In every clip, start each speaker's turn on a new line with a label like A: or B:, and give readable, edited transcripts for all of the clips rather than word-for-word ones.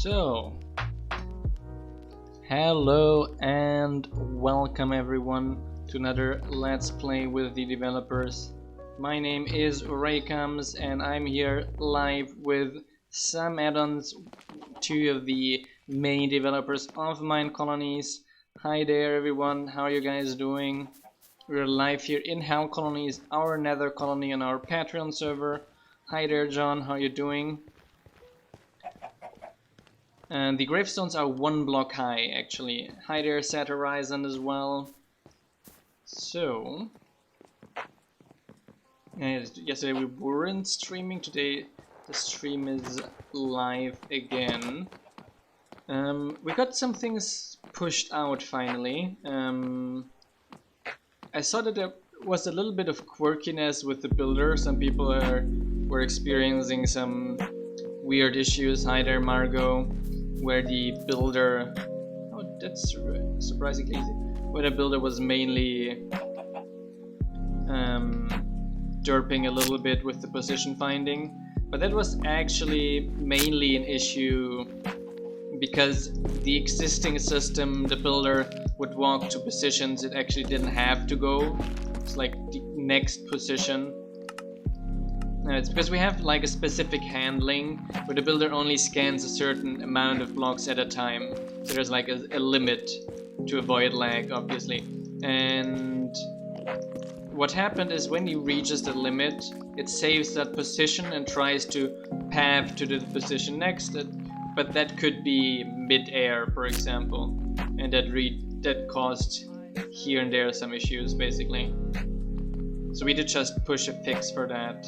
A: So, hello and welcome everyone to another Let's Play with the Developers. My name is Raycoms and I'm here live with some add-ons, two of the main developers of Minecolonies. Hi there everyone, how are you guys doing? We're live here in HellColonies, our nether colony on our Patreon server. Hi there John, how are you doing? And the gravestones are 1 block high, actually. Hi there, Set Horizon as well. So, yesterday we weren't streaming. Today the stream is live again. We got some things pushed out finally. I saw that there was a little bit of quirkiness with the builder. Some people were experiencing some weird issues. Hi there, Margot. Where the builder, oh, that's surprisingly easy. Where the builder was mainly derping a little bit with the position finding, but that was actually mainly an issue because the existing system, the builder would walk to positions it actually didn't have to go. It's like the next position. It's because we have like a specific handling where the builder only scans a certain amount of blocks at a time. So there's like a limit to avoid lag, obviously. And what happened is when he reaches the limit, it saves that position and tries to path to the position next. But that could be mid-air, for example. And that caused here and there some issues, basically. So we did just push a fix for that.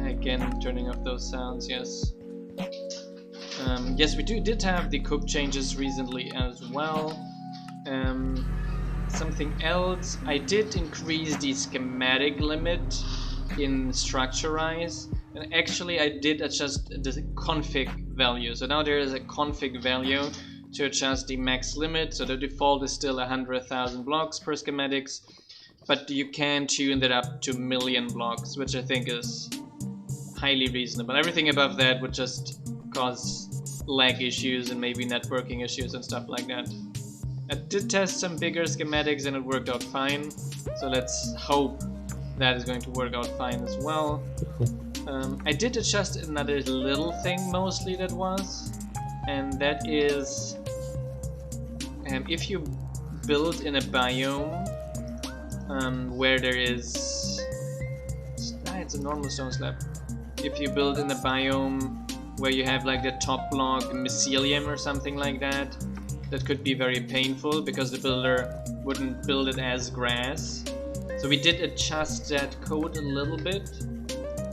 A: Again, turning off those sounds, yes. Yes, we did have the cook changes recently as well. Something else, I did increase the schematic limit in Structurize, and actually I did adjust the config value. So now there is a config value to adjust the max limit. So the default is still 100,000 blocks per schematics, but you can tune that up to 1,000,000 blocks, which I think is highly reasonable. Everything above that would just cause lag issues and maybe networking issues and stuff like that. I did test some bigger schematics and it worked out fine, so let's hope that is going to work out fine as well. I did adjust another little thing mostly that was, and that is if you build in a biome where there is it's a normal stone slab. If you build in a biome where you have like the top block mycelium or something like that, that could be very painful because the builder wouldn't build it as grass. So we did adjust that code a little bit,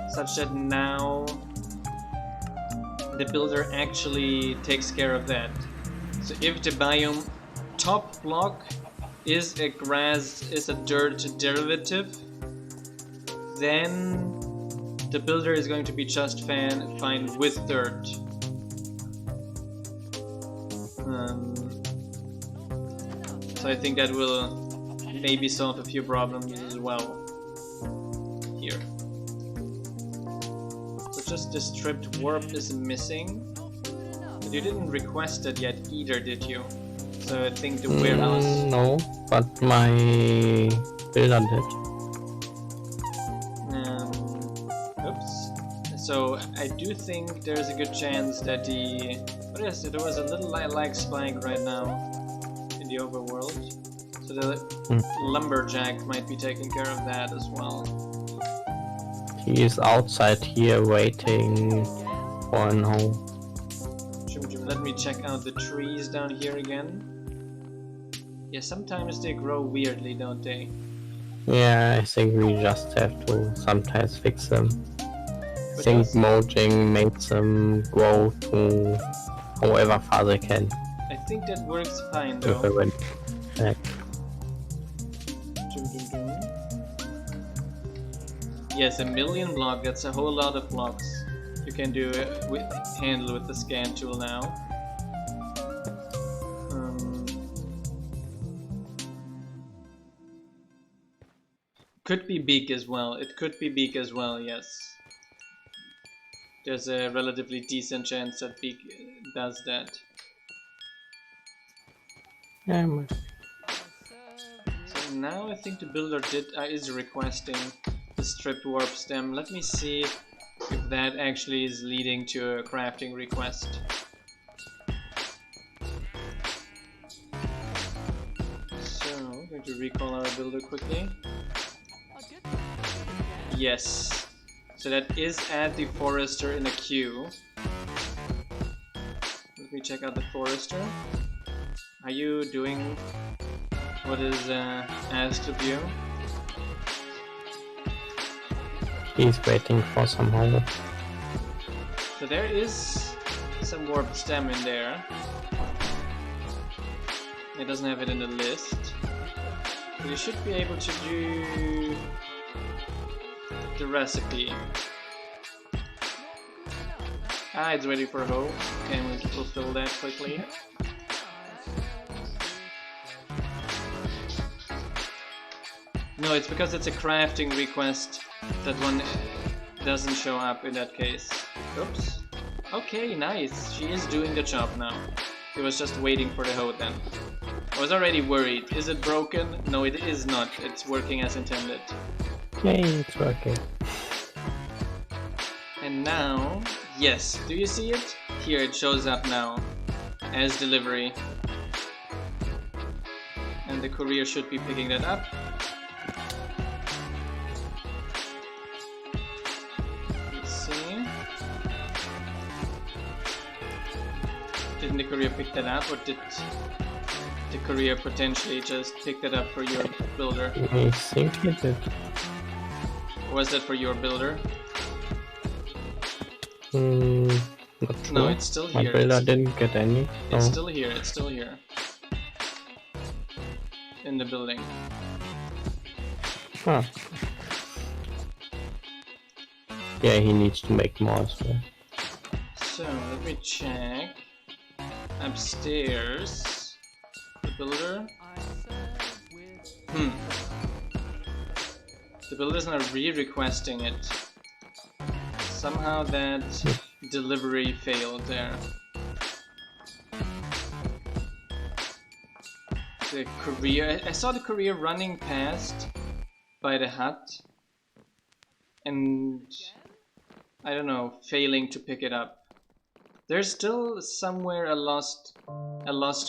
A: such that now the builder actually takes care of that. So if the biome top block is a dirt derivative, then the builder is going to be just fine with dirt. So I think that will maybe solve a few problems as well here. So just the stripped warp is missing, but you didn't request it yet either, did you? So I think the warehouse...
B: No, but my builder did.
A: So I do think there's a good chance that the... Oh yes, there was a little lag spike right now in the overworld. So the lumberjack might be taking care of that as well.
B: He is outside here waiting for an home.
A: Let me check out the trees down here again. Yeah, sometimes they grow weirdly, don't they?
B: Yeah, I think we just have to sometimes fix them. I
A: But
B: think mulching makes them grow to however far they can.
A: I think that works fine though. Yes, 1,000,000 block, that's a whole lot of blocks. You can do it handle with the scan tool now. Could be big as well. It could be big as well, yes. there's a relatively decent chance that Beak does that.
B: Yeah,
A: So now I think the builder is requesting the stripped warp stem. Let me see if that actually is leading to a crafting request. So I'm going to recall our builder quickly. Yes. So that is add the forester in a queue. Let me check out the forester. Are you doing what is asked of you?
B: he's waiting for some help.
A: So there is some warp stem in there. It doesn't have it in the list. But you should be able to do the recipe. Ah, it's ready for hoe. Okay, I'm going to fulfill that quickly. No, it's because it's a crafting request that one doesn't show up in that case. Oops. Okay, nice. She is doing the job now. He was just waiting for the hoe then. I was already worried. Is it broken? No, it is not. It's working as intended.
B: Yay, it's working.
A: And now, yes, do you see it? Here it shows up now as delivery. And the courier should be picking that up. Let's see. Didn't the courier pick that up, or did the courier potentially just pick that up for your builder?
B: I think he did.
A: Was that for your builder?
B: Not sure.
A: No, it's still
B: My
A: here.
B: builder didn't get any.
A: It's
B: No.
A: still here. It's still here. In the building.
B: Huh. Yeah, he needs to make more as well.
A: So let me check. Upstairs. The builder. The builder's not re-requesting it. Somehow that delivery failed there. The courier, I saw the courier running past by the hut and I don't know, failing to pick it up. There's still somewhere a lost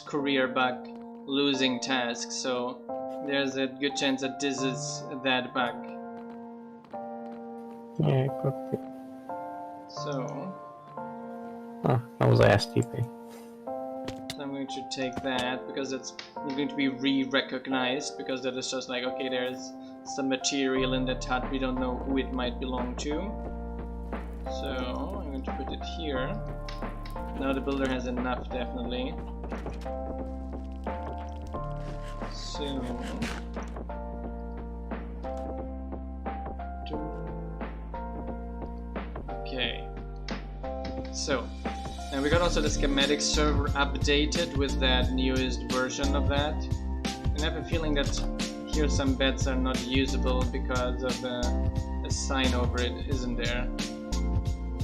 A: courier bug losing tasks, so there's a good chance that this is that bug.
B: Yeah, it could be.
A: So
B: Ah, that was STP.
A: I'm going to take that because it's going to be re-recognized, because that is just like, okay, there's some material in that hut, we don't know who it might belong to. So I'm going to put it here. Now the builder has enough, definitely. So okay. So and we got also the schematic server updated with that newest version of that. And I have a feeling that here some beds are not usable because of a sign over it isn't there.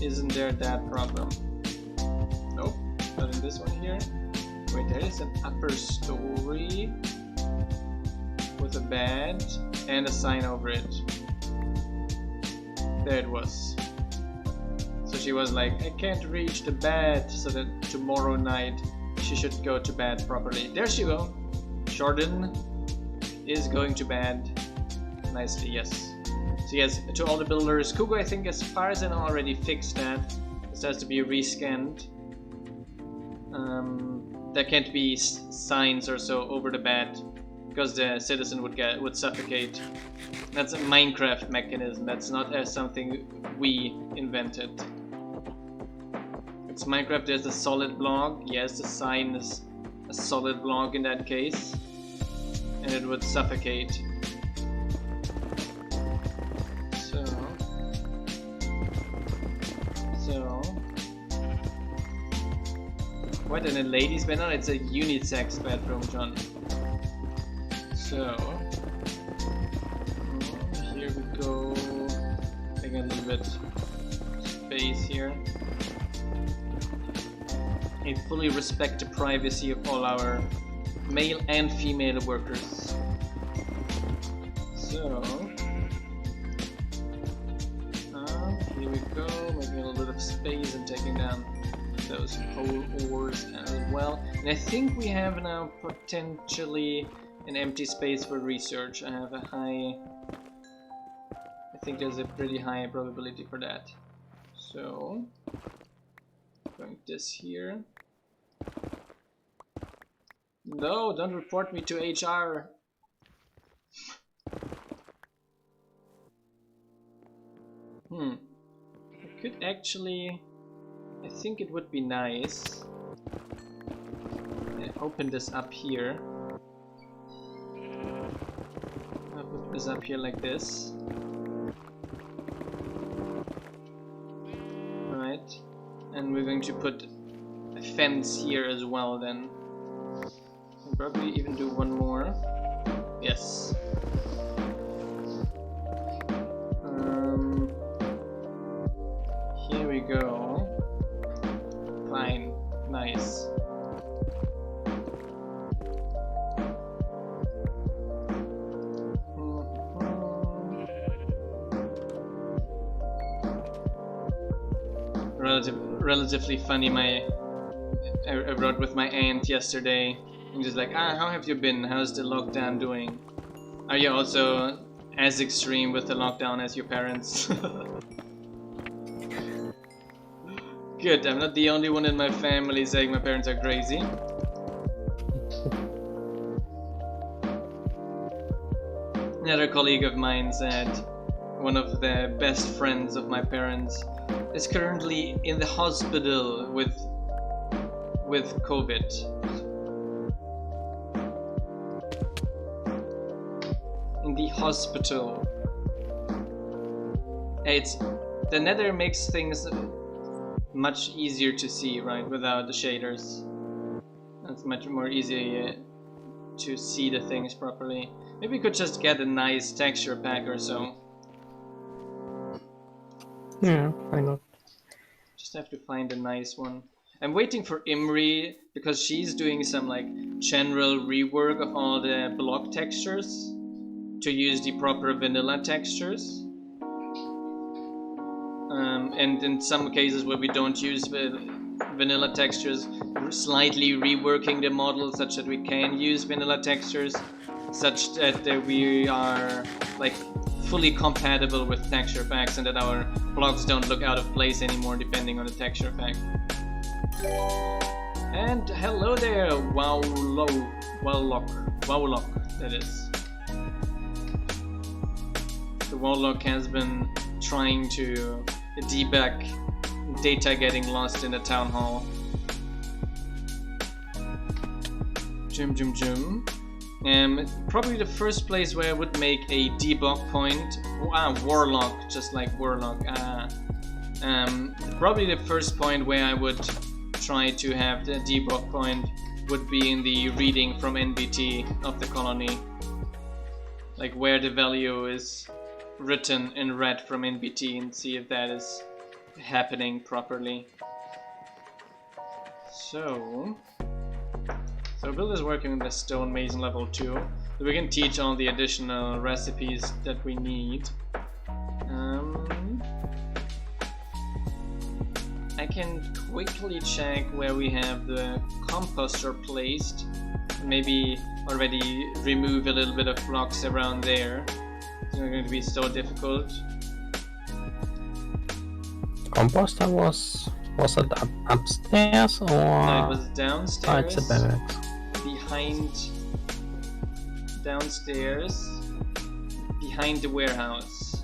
A: Isn't there that problem? Nope, not in this one here. Wait, there is an upper story with a bed and a sign over it. There it was. So she was like, I can't reach the bed, so that tomorrow night she should go to bed properly. There she go. Jordan is going to bed nicely, yes. So yes, to all the builders, Kugo, I think as far as I know already fixed that. This has to be rescanned. There can't be signs or so over the bed, because the citizen would suffocate. That's a Minecraft mechanism, that's not something we invented. It's Minecraft, there's a solid block. Yes, the sign is a solid block in that case, and it would suffocate. So what, in a ladies' bedroom? It's a unisex bedroom, John. So here we go. Taking a little bit space here. I fully respect the privacy of all our male and female workers. So, here we go, making a little bit of space and taking down those whole ores as well. And I think we have now potentially an empty space for research. I think there's a pretty high probability for that. So, going this here. No, don't report me to HR. I could actually, I think it would be nice. Open this up here. I'll put this up here like this. Alright. And we're going to put a fence here as well then. And probably even do one more. Yes. Here we go. Fine. Nice. Relatively funny. I rode with my aunt yesterday, and just like, how have you been? How's the lockdown doing? Are you also as extreme with the lockdown as your parents? Good, I'm not the only one in my family saying my parents are crazy. Another colleague of mine said one of the best friends of my parents is currently in the hospital with COVID. In the hospital. The nether makes things much easier to see, right? Without the shaders. It's much more easy to see the things properly. Maybe we could just get a nice texture pack or so.
B: Yeah, why not?
A: Just have to find a nice one. I'm waiting for Imri because she's doing some like general rework of all the block textures to use the proper vanilla textures. And in some cases where we don't use vanilla textures, we're slightly reworking the model such that we can use vanilla textures, such that we are like fully compatible with texture packs and that our blocks don't look out of place anymore depending on the texture pack. And hello there, Wowlock, that is. The Wowlock has been trying to debug data getting lost in the town hall. Probably the first place where I would make a debug point. Warlock, just like Warlock. Probably the first point where I would try to have the debug point would be in the reading from NBT of the colony. Like where the value is written in red from NBT and see if that is happening properly. So Bill is working on the stone mason level 2. So we can teach all the additional recipes that we need. I can quickly check where we have the composter placed. Maybe already remove a little bit of blocks around there. It's not going to be so difficult.
B: Composter was it upstairs or?
A: No, it was downstairs.
B: Oh, it's a barracks.
A: Downstairs, behind the warehouse.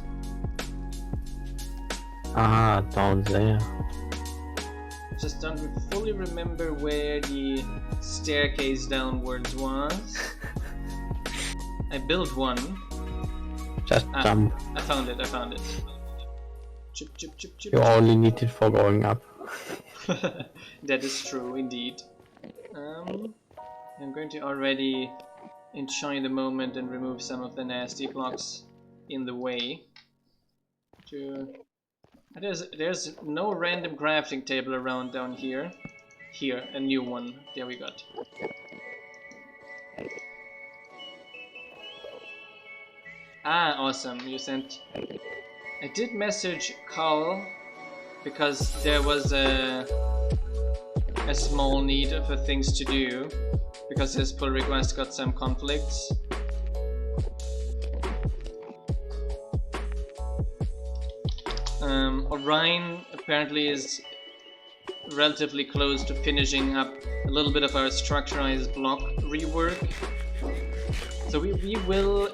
B: Ah, down there.
A: Just don't fully remember where the staircase downwards was. I built one.
B: Just jump.
A: I found it. Chip.
B: You only need it for going up.
A: That is true, indeed. I'm going to already enjoy the moment and remove some of the nasty blocks in the way to There's no random crafting table around down here. Here, a new one. There we got. Ah, awesome. You sent. I did message Carl because there was a small need for things to do because his pull request got some conflicts. Orion apparently is relatively close to finishing up a little bit of our structurized block rework. So we will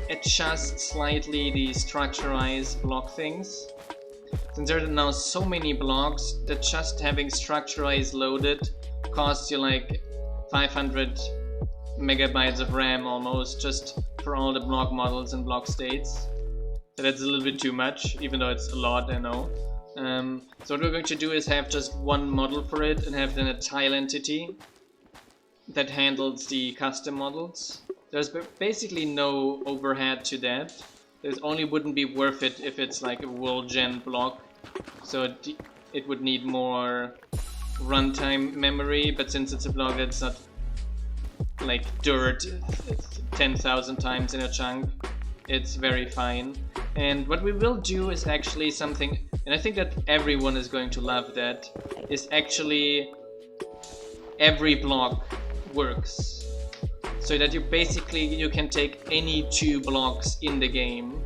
A: adjust slightly the structurized block things. Since there are now so many blocks that just having structurized loaded costs you like 500 megabytes of RAM almost just for all the block models and block states. So that's a little bit too much, even though it's a lot, I know. So what we're going to do is have just one model for it and have then a tile entity that handles the custom models. There's basically no overhead to that. It only wouldn't be worth it if it's like a world gen block. So it would need more runtime memory, but since it's a block that's not like dirt 10,000 times in a chunk, it's very fine. And what we will do is actually something, and I think that everyone is going to love that, is actually every block works. So that you can take any 2 blocks in the game.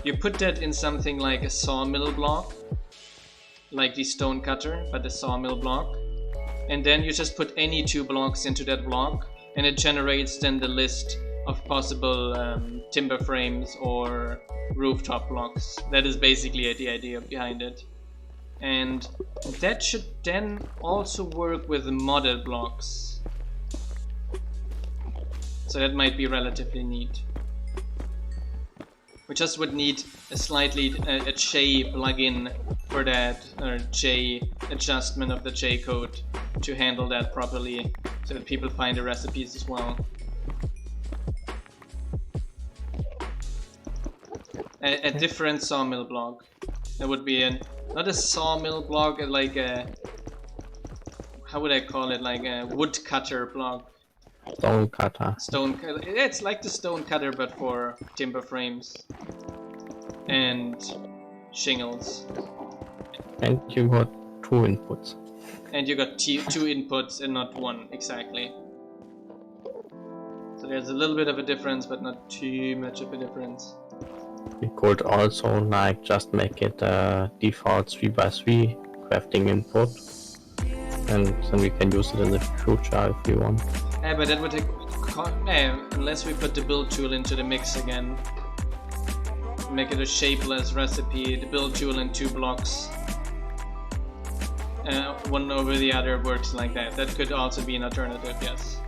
A: You put that in something like a sawmill block, like the stone cutter, but the sawmill block. And then you just put any 2 blocks into that block, and it generates then the list of possible timber frames or rooftop blocks. That is basically the idea behind it. And that should then also work with modded blocks. So that might be relatively neat. We just would need a slightly a J plugin for that, or J adjustment of the J code to handle that properly, so that people find the recipes as well. A different sawmill block. That would be not a sawmill block, like a, how would I call it, like a woodcutter block.
B: Stone cutter.
A: It's like the stone cutter, but for timber frames and shingles.
B: And you got 2 inputs.
A: And you got 2 inputs and not 1, exactly. So there's a little bit of a difference, but not too much of a difference.
B: We could also like just make it a default 3x3 crafting input, and then we can use it in the future if we want.
A: But that would take unless we put the build tool into the mix again. Make it a shapeless recipe, the build tool in 2 blocks. One over the other works like that. That could also be an alternative, yes.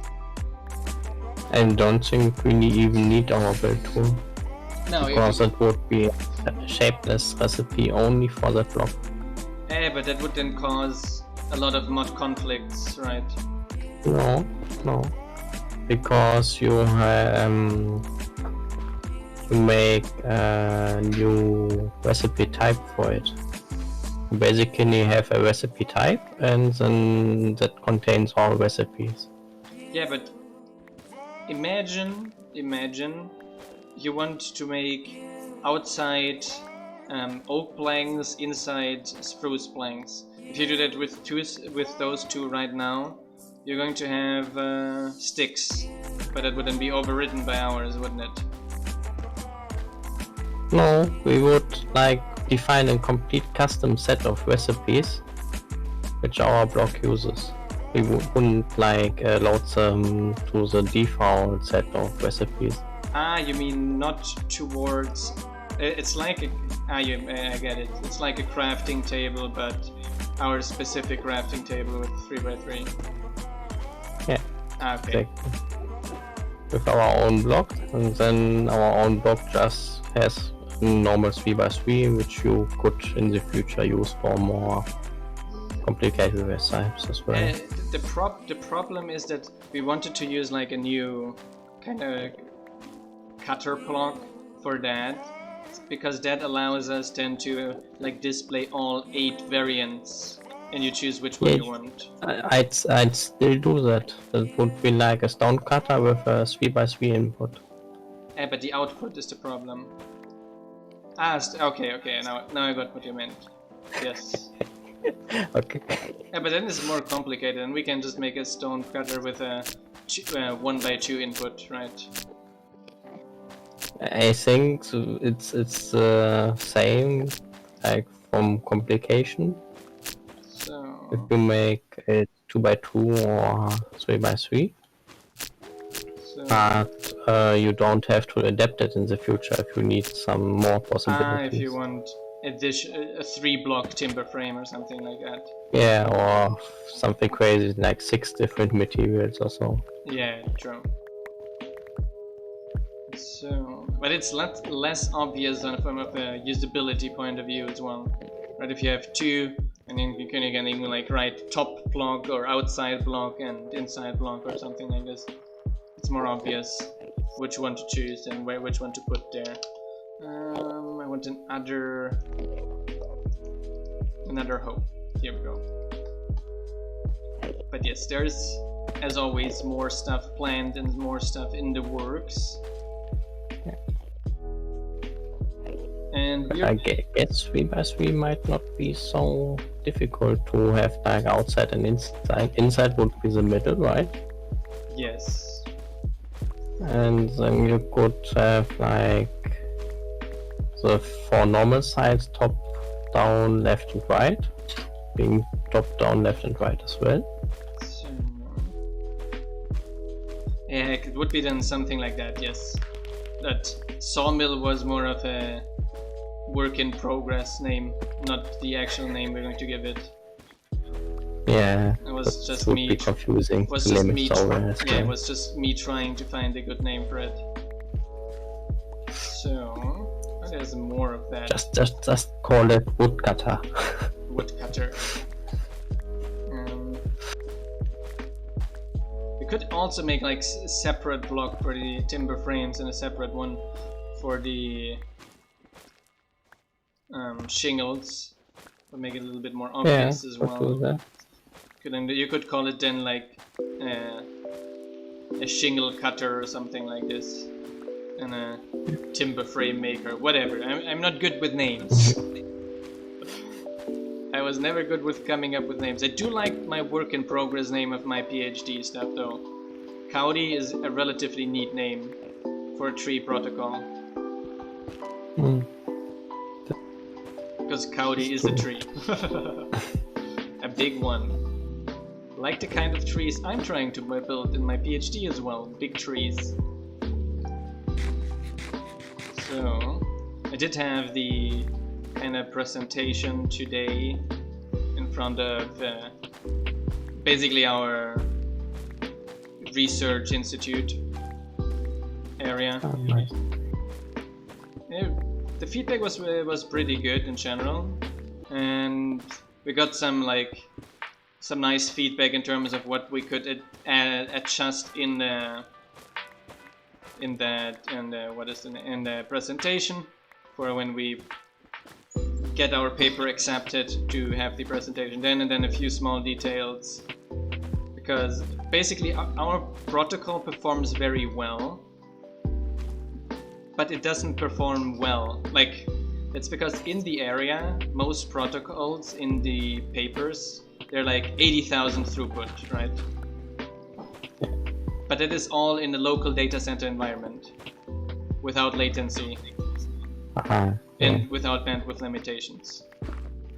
B: I don't think we even need our build tool.
A: No,
B: because it would be a shapeless recipe only for that block.
A: But that would then cause a lot of mod conflicts, right?
B: No, because you make a new recipe type for it. You basically have a recipe type, and then that contains all recipes.
A: Yeah, but imagine you want to make outside oak planks, inside spruce planks. If you do that with those 2 right now, you're going to have sticks, but that wouldn't be overwritten by ours, wouldn't it?
B: No, we would like define a complete custom set of recipes which our block uses. We wouldn't like load them to the default set of recipes.
A: Ah, you mean not towards... It's like a... I get it. It's like a crafting table, but our specific crafting table with 3x3.
B: Yeah,
A: okay.
B: Exactly. With our own block, and then our own block just has a normal 3x3, which you could in the future use for more complicated recipes as well.
A: The problem is that we wanted to use like a new kind of cutter block for that, because that allows us then to like display all 8 variants, and you choose which one you want.
B: I'd still do that. That would be like a stone cutter with a 3x3 input.
A: Yeah, but the output is the problem. Okay, now I got what you meant. Yes.
B: Okay.
A: Yeah, but then it's more complicated, and we can just make a stone cutter with a 1x2 input, right?
B: I think it's the same, like from complication.
A: So
B: If you make it 2x2 or 3x3, but you don't have to adapt it in the future if you need some more possibilities.
A: If you want a 3-block timber frame or something like that.
B: Yeah, or something crazy like 6 different materials or so.
A: Yeah, true. So, but it's less obvious from a usability point of view as well. Right, if you have 2, and then you can even like write top block or outside block and inside block or something like this. It's more obvious which one to choose and which one to put there. I want another hoe. Here we go. But yes, there's, as always, more stuff planned and more stuff in the works. And
B: I guess 3x3 might not be so difficult to have like outside and inside. Inside would be the middle, right?
A: Yes.
B: And then you could have like the 4 normal sides, top, down, left and right, being top, down, left and right as well.
A: So, yeah, it would be then something like that, yes. That sawmill was more of a work in progress name, not the actual name we're going to give it.
B: Yeah,
A: it was just
B: would
A: me.
B: Be confusing.
A: Was just me. It was just me trying to find a good name for it. So there's more of that.
B: Just call it woodcutter.
A: Woodcutter. We could also make like separate block for the timber frames and a separate one for the shingles. Would make it a little bit more obvious as well. You could call it then like a shingle cutter or something like this, and a timber frame maker, whatever. I'm not good with names. I was never good with coming up with names. I do like my work in progress name of my PhD stuff though. Cowdy is a relatively neat name for a tree protocol. Because Cowdy is a tree. A big one. Like the kind of trees I'm trying to build in my PhD as well, big trees. So, I did have the kind of presentation today in front of basically our research institute area.
B: Oh, nice.
A: Yeah, the feedback was pretty good in general, and we got some nice feedback in terms of what we could adjust in the presentation for when we get our paper accepted to have the presentation. And then a few small details, because basically our protocol performs very well, but it doesn't perform well. Like, it's because in the area, most protocols in the papers, they're like 80,000 throughput, right? But it is all in the local data center environment, without latency, and without bandwidth limitations.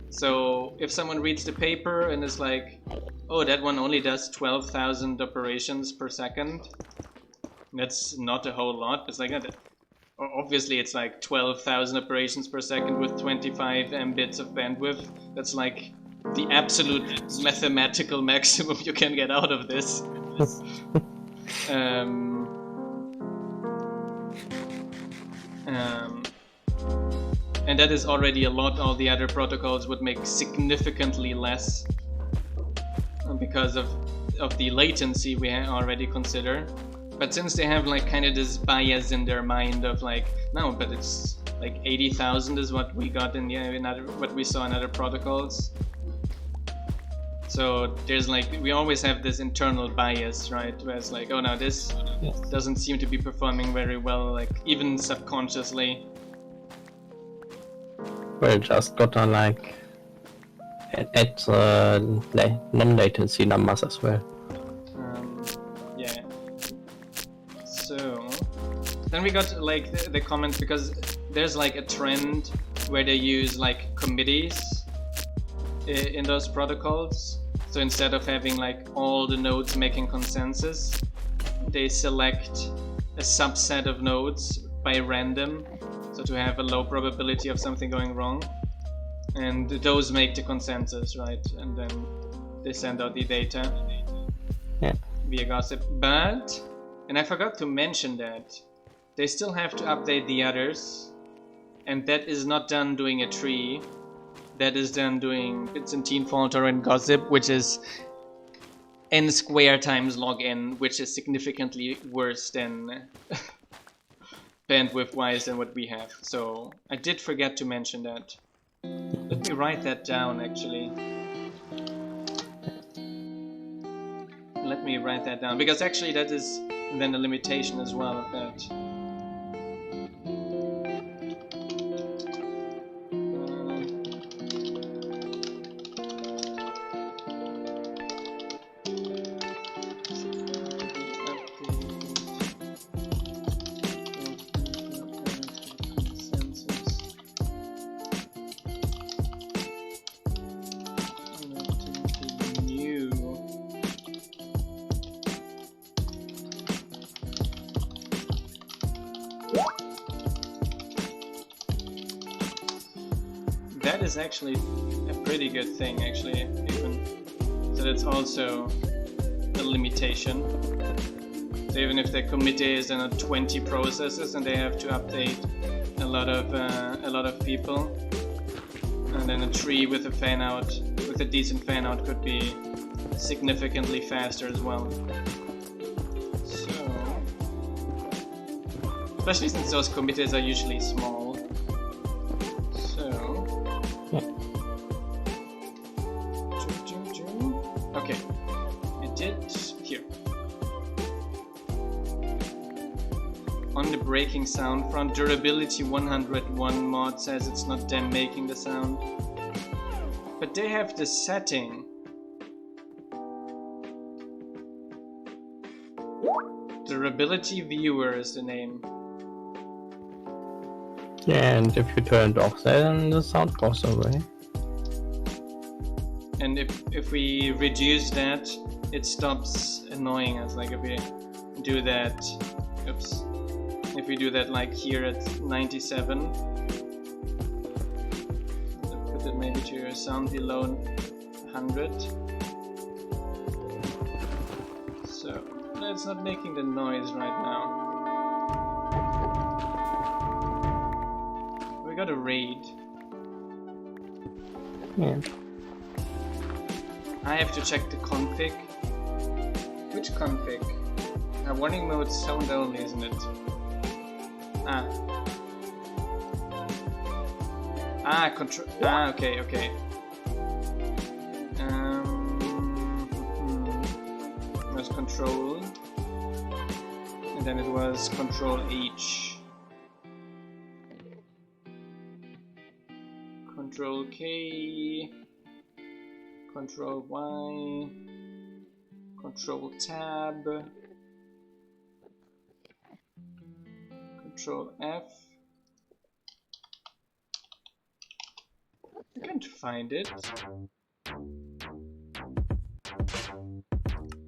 A: So if someone reads the paper and is like, oh, that one only does 12,000 operations per second, that's not a whole lot. It's like, obviously it's like 12,000 operations per second with 25 Mbits of bandwidth. That's like the absolute mathematical maximum you can get out of this. And that is already a lot. All the other protocols would make significantly less because of the latency we already consider. But since they have like kind of this bias in their mind of like, no, but it's like 80,000 is what we got in what we saw in other protocols. So there's like, we always have this internal bias, right? Where it's like, oh no, this doesn't seem to be performing very well, like even subconsciously.
B: Well, just gotta like add non-latency numbers as well.
A: Yeah. So then we got like the comment, because there's like a trend where they use like committees in those protocols. So instead of having like all the nodes making consensus, they select a subset of nodes by random, so to have a low probability of something going wrong, and those make the consensus, right? And then they send out the data via gossip. But, and I forgot to mention that, they still have to update the others, and that is not done doing a tree. That is done doing Byzantine fault tolerant gossip, which is n square times log n, which is significantly worse than bandwidth wise than what we have. So I did forget to mention that. Let me write that down actually. Let me write that down, because actually that is then a limitation as well of that. That is actually a pretty good thing, actually, even. So that's also a limitation. So even if the committee is in 20 processes and they have to update a lot of people, and then a tree with a fan out, with a decent fan out, could be significantly faster as well. So, especially since those committees are usually small. Okay, it did here. On the breaking sound front, durability 101 mod says it's not them making the sound, but they have the setting. Durability viewer is the name.
B: Yeah, and if you turn it off, then the sound goes away.
A: And if we reduce that, it stops annoying us. Like if we do that, oops, if we do that like here at 97, put it maybe to your sound below 100. So it's not making the noise right now. We got a raid.
B: Yeah.
A: I have to check the config. Which config? Warning mode sound only, isn't it? Control. Okay. It was control, and then it was control H, control K, control Y, control tab, control F. I can't find it.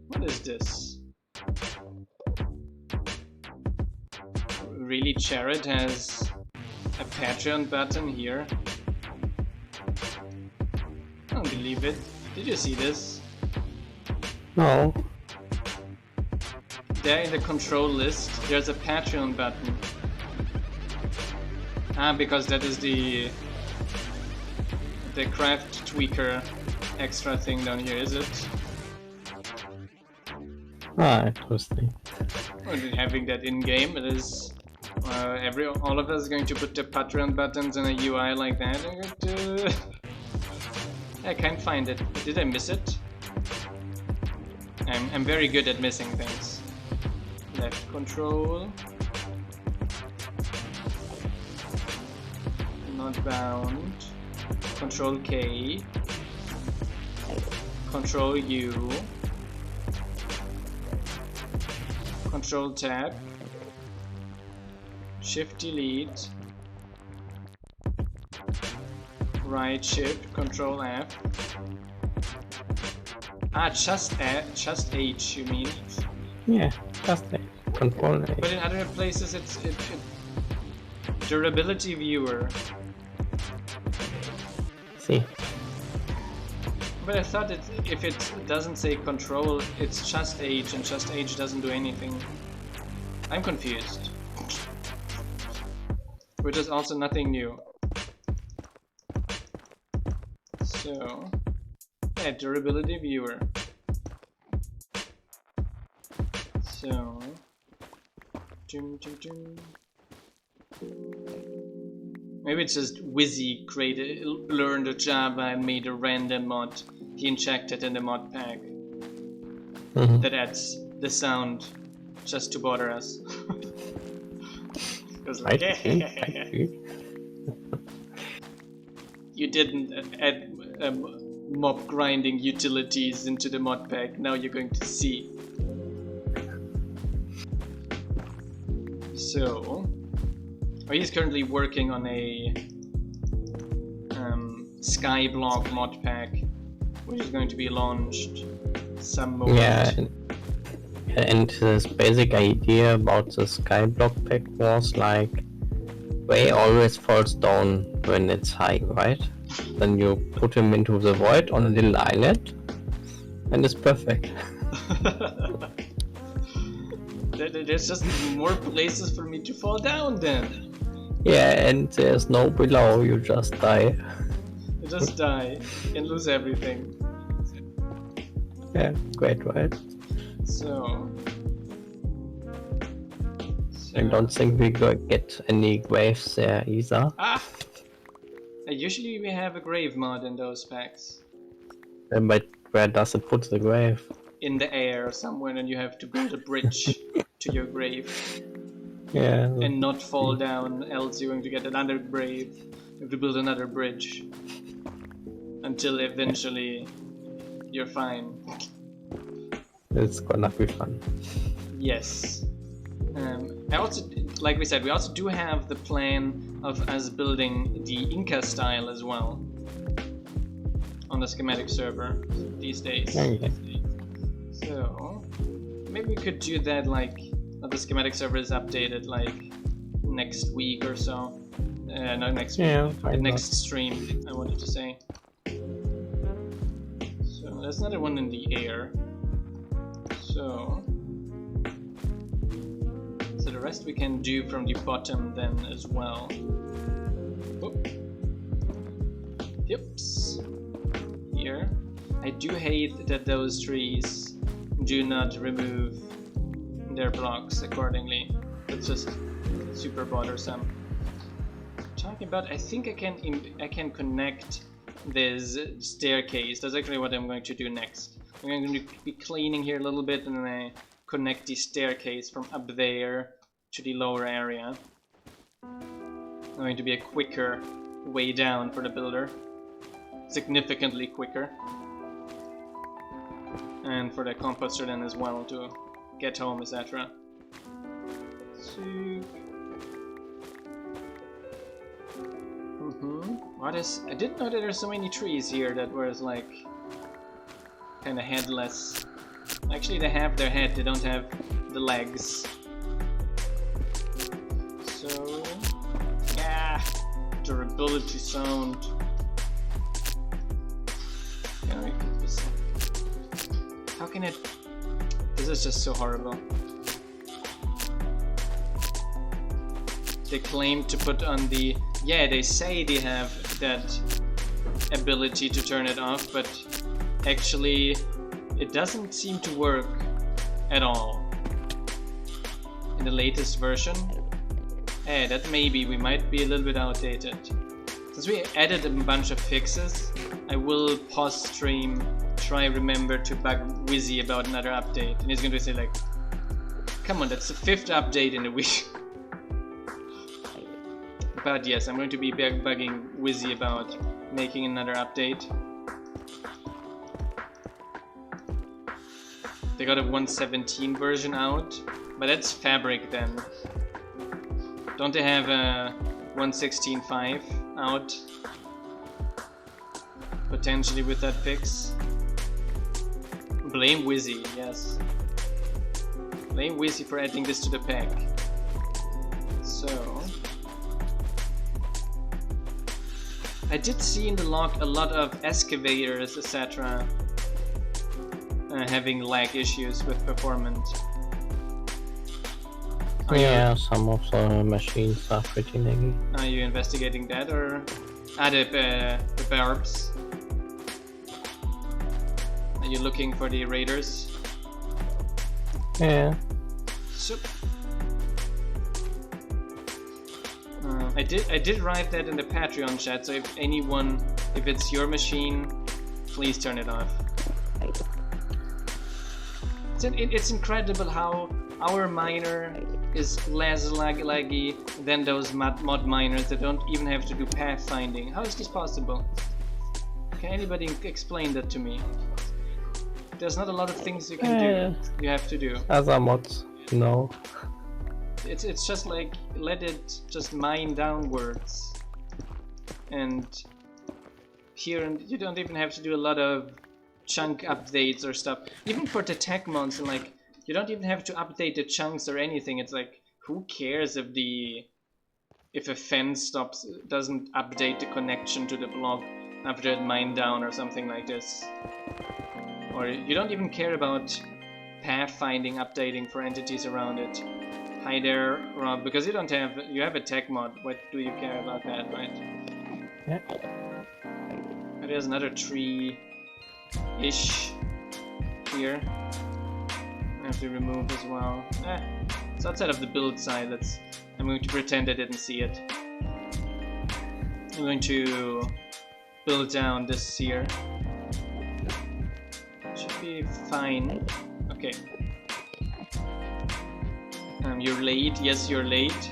A: What is this? Really, Jared has a Patreon button here? I don't believe it. Did you see this?
B: No.
A: There in the control list, there's a Patreon button. Because that is the craft tweaker extra thing down here, is it?
B: Interesting.
A: Well, having that in game, it is All of us going to put the Patreon buttons in a UI like that. I can't find it. Did I miss it? I'm very good at missing things. Left control. Not bound. Control K. Control U. Control tab. Shift delete. Right shift, Control F. Ah, just H, you mean?
B: Yeah, just H. Control H.
A: But in other places it's durability viewer.
B: See.
A: But I thought if it doesn't say control, it's just H, and just H doesn't do anything. I'm confused. Which is also nothing new. So, yeah, durability viewer. So, maybe it's just Wizzy learned a Java and made a random mod. He injected in the mod pack. That adds the sound just to bother us. It was like, you didn't add mob grinding utilities into the mod pack. Now you're going to see. So, he's currently working on a Skyblock mod pack, which is going to be launched some moment.
B: Yeah, and his basic idea about the Skyblock pack was like, Way always falls down when it's high, right? Then you put him into the void on a little island, and it's perfect.
A: There's just more places for me to fall down then.
B: Yeah, and there's no below, you just die.
A: You just die and lose everything.
B: Yeah, great, right?
A: So
B: I don't think we get any graves there either.
A: Ah! Usually we have a grave mod in those packs.
B: But where does it put the grave?
A: In the air somewhere, and you have to build a bridge to your grave.
B: Yeah.
A: And not fall down, else you're going to get another grave. You have to build another bridge. Until eventually you're fine.
B: It's gonna be fun.
A: Yes. I also, like we said, we also do have the plan of us building the Inca style as well on the schematic server these days.
B: Okay.
A: So maybe we could do that, like the schematic server is updated like next week or so. No, next week.
B: Yeah,
A: Next stream, I wanted to say. So there's another one in the air. So the rest we can do from the bottom then as well. Oop. Yips. Here. I do hate that those trees do not remove their blocks accordingly. It's just super bothersome. Talking about, I think I can connect this staircase. That's actually what I'm going to do next. I'm going to be cleaning here a little bit, and then I connect the staircase from up there to the lower area. It's going to be a quicker way down for the builder. Significantly quicker. And for the composter then as well to get home, etc. What is... I didn't know that there's so many trees here that were like kind of headless. Actually, they have their head, they don't have the legs. So, yeah, durability sound. Can I keep this? How can it? This is just so horrible. They claim to put on the... Yeah, they say they have that ability to turn it off, but actually it doesn't seem to work at all. In the latest version, Hey, that maybe we might be a little bit outdated. Since we added a bunch of fixes, I will pause stream, try remember to bug Wizzy about another update, and he's going to say like, come on, that's the 5th update in a week. But yes, I'm going to be bugging Wizzy about making another update. They got a 1.17 version out, but that's Fabric then. Don't they have a 1.16.5 out? Potentially with that fix. Blame Wizzy, yes. Blame Wizzy for adding this to the pack. So... I did see in the log a lot of excavators, etc. Having lag issues with performance.
B: Yeah, some of the machines are pretty laggy.
A: Are you investigating that, or the barbs? Are you looking for the raiders?
B: Yeah.
A: So, I did write that in the Patreon chat. So if it's your machine, please turn it off. It's incredible how our miner is less laggy than those mod miners that don't even have to do pathfinding. How is this possible? Can anybody explain that to me? There's not a lot of things you can do. You have to do.
B: Other mods, no.
A: It's just like, let it just mine downwards. And here you don't even have to do a lot of chunk updates or stuff. Even for the tech mods, and like, you don't even have to update the chunks or anything. It's like, who cares if a fence doesn't update the connection to the block after it mined down or something like this. Or you don't even care about pathfinding updating for entities around it. Hi there, Rob, because you have a tech mod. What do you care about that, right?
B: Yeah.
A: Oh, there's another tree-ish here. I have to remove as well. It's outside of the build side. I'm going to pretend I didn't see it. I'm going to build down this here. Should be fine. Okay. You're late. Yes, you're late.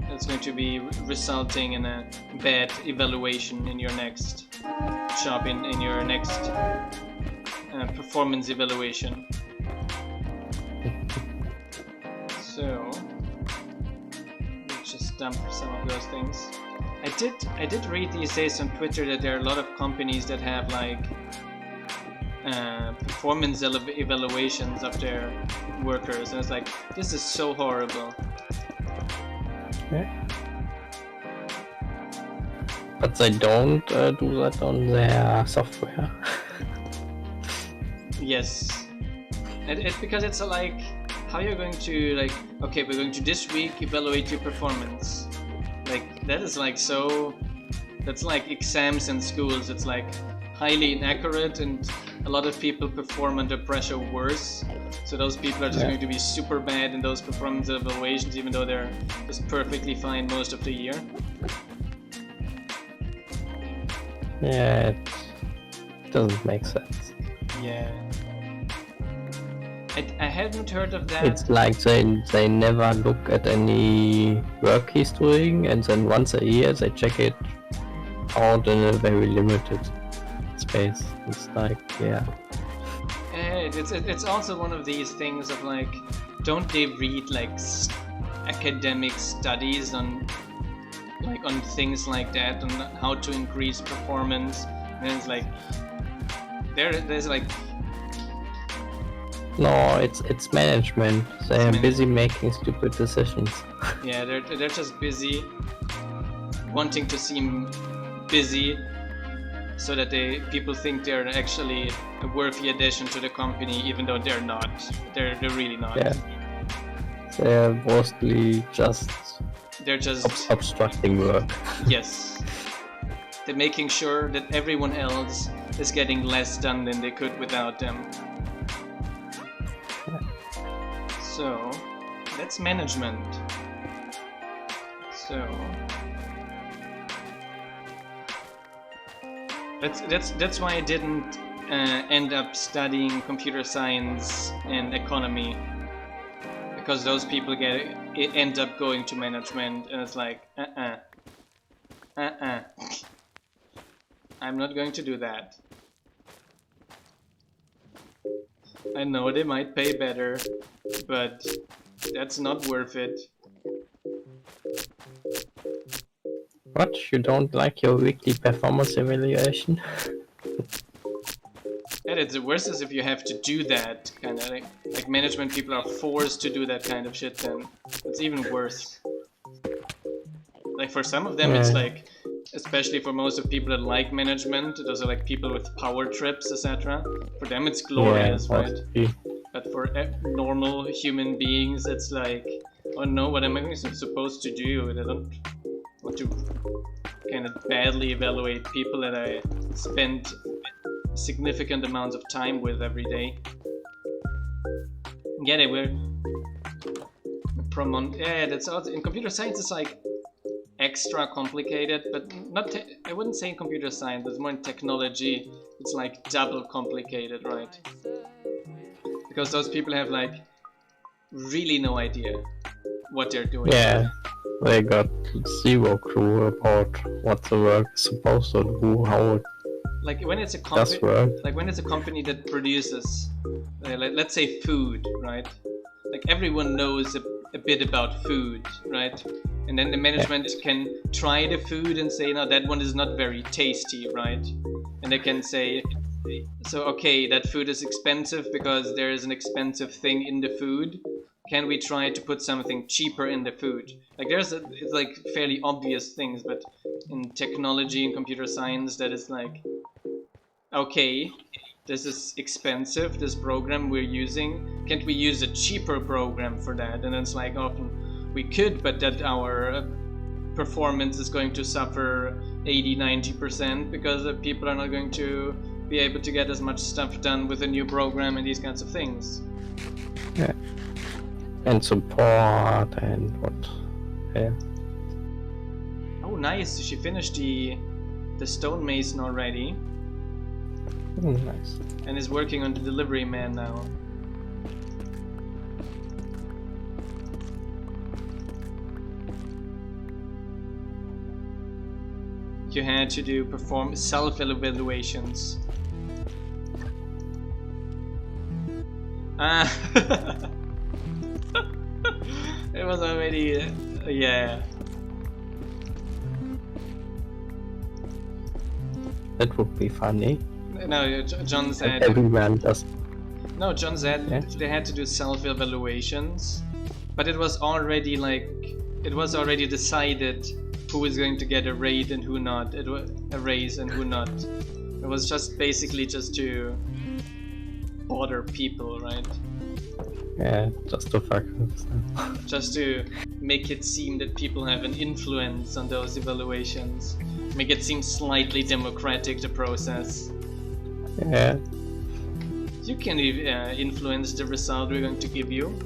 A: That's going to be resulting in a bad evaluation in your next job, in your next performance evaluation. So let's just dump some of those things. I did read these days on Twitter that there are a lot of companies that have like performance evaluations of their workers, and it's like, this is so horrible.
B: Yeah. But they don't do that on their software.
A: Yes, because it's like, how you're going to like, okay, we're going to this week evaluate your performance. Like, that is like so, that's like exams in schools. It's like highly inaccurate, and a lot of people perform under pressure worse. So those people are just going to be super bad in those performance evaluations, even though they're just perfectly fine most of the year.
B: Yeah, it doesn't make sense.
A: Yeah. I hadn't heard of that.
B: It's like they never look at any work he's doing, and then once a year they check it out in a very limited space. It's like, yeah.
A: It's also one of these things of like, don't they read like academic studies on things like that, on how to increase performance? And it's like, there's like,
B: no, it's management. They are busy making stupid decisions.
A: Yeah, they're just busy wanting to seem busy, so that people think they're actually a worthy addition to the company, even though they're not. They're really not.
B: Yeah. They're mostly just.
A: They're just
B: obstructing work.
A: Yes. They're making sure that everyone else is getting less done than they could without them. So, that's management. So that's why I didn't end up studying computer science and economy, because those people end up going to management, and it's like I'm not going to do that. I know they might pay better, but that's not worth it.
B: What? You don't like your weekly performance evaluation?
A: And it's the worst is if you have to do that kind of like management people are forced to do that kind of shit, then it's even worse. Like for some of them it's like, especially for most of people that like management, those are like people with power trips, etc. For them it's glorious, right? But for normal human beings it's like, oh no, what am I supposed to do? I don't want to kind of badly evaluate people that I spend significant amounts of time with every day. Yeah, they were yeah, that's also in computer science. It's like extra complicated, but not. I wouldn't say in computer science. It's more in technology. It's like double complicated, right? Because those people have like really no idea what they're doing.
B: Yeah, they got zero clue about what the work is supposed to do, how it
A: like when it's a company that produces, let's say food, right? Like everyone knows a bit about food, right? And then the management can try the food and say, no, that one is not very tasty, right? And they can say, so okay, that food is expensive because there is an expensive thing in the food. Can we try to put something cheaper in the food? Like it's like fairly obvious things, but in technology and computer science, that is like, okay, this is expensive, this program we're using. Can't we use a cheaper program for that? And it's like, often we could, but that our performance is going to suffer 80-90% because people are not going to be able to get as much stuff done with a new program and these kinds of things.
B: Yeah. And support and what? Yeah.
A: Oh, nice! She finished the stonemason already.
B: Nice.
A: And is working on the delivery man now. You had to perform self-evaluations. Ah. It was already, yeah.
B: That would be funny.
A: No, John said.
B: Everyone does.
A: No, John said they had to do self-evaluations, but it was already decided who is going to get a raid and who not. It was a raise and who not. It was just basically just to bother people, right?
B: Yeah, just to fuck with them.
A: Just to make it seem that people have an influence on those evaluations. Make it seem slightly democratic, the process.
B: Yeah.
A: You can influence the result we're going to give you.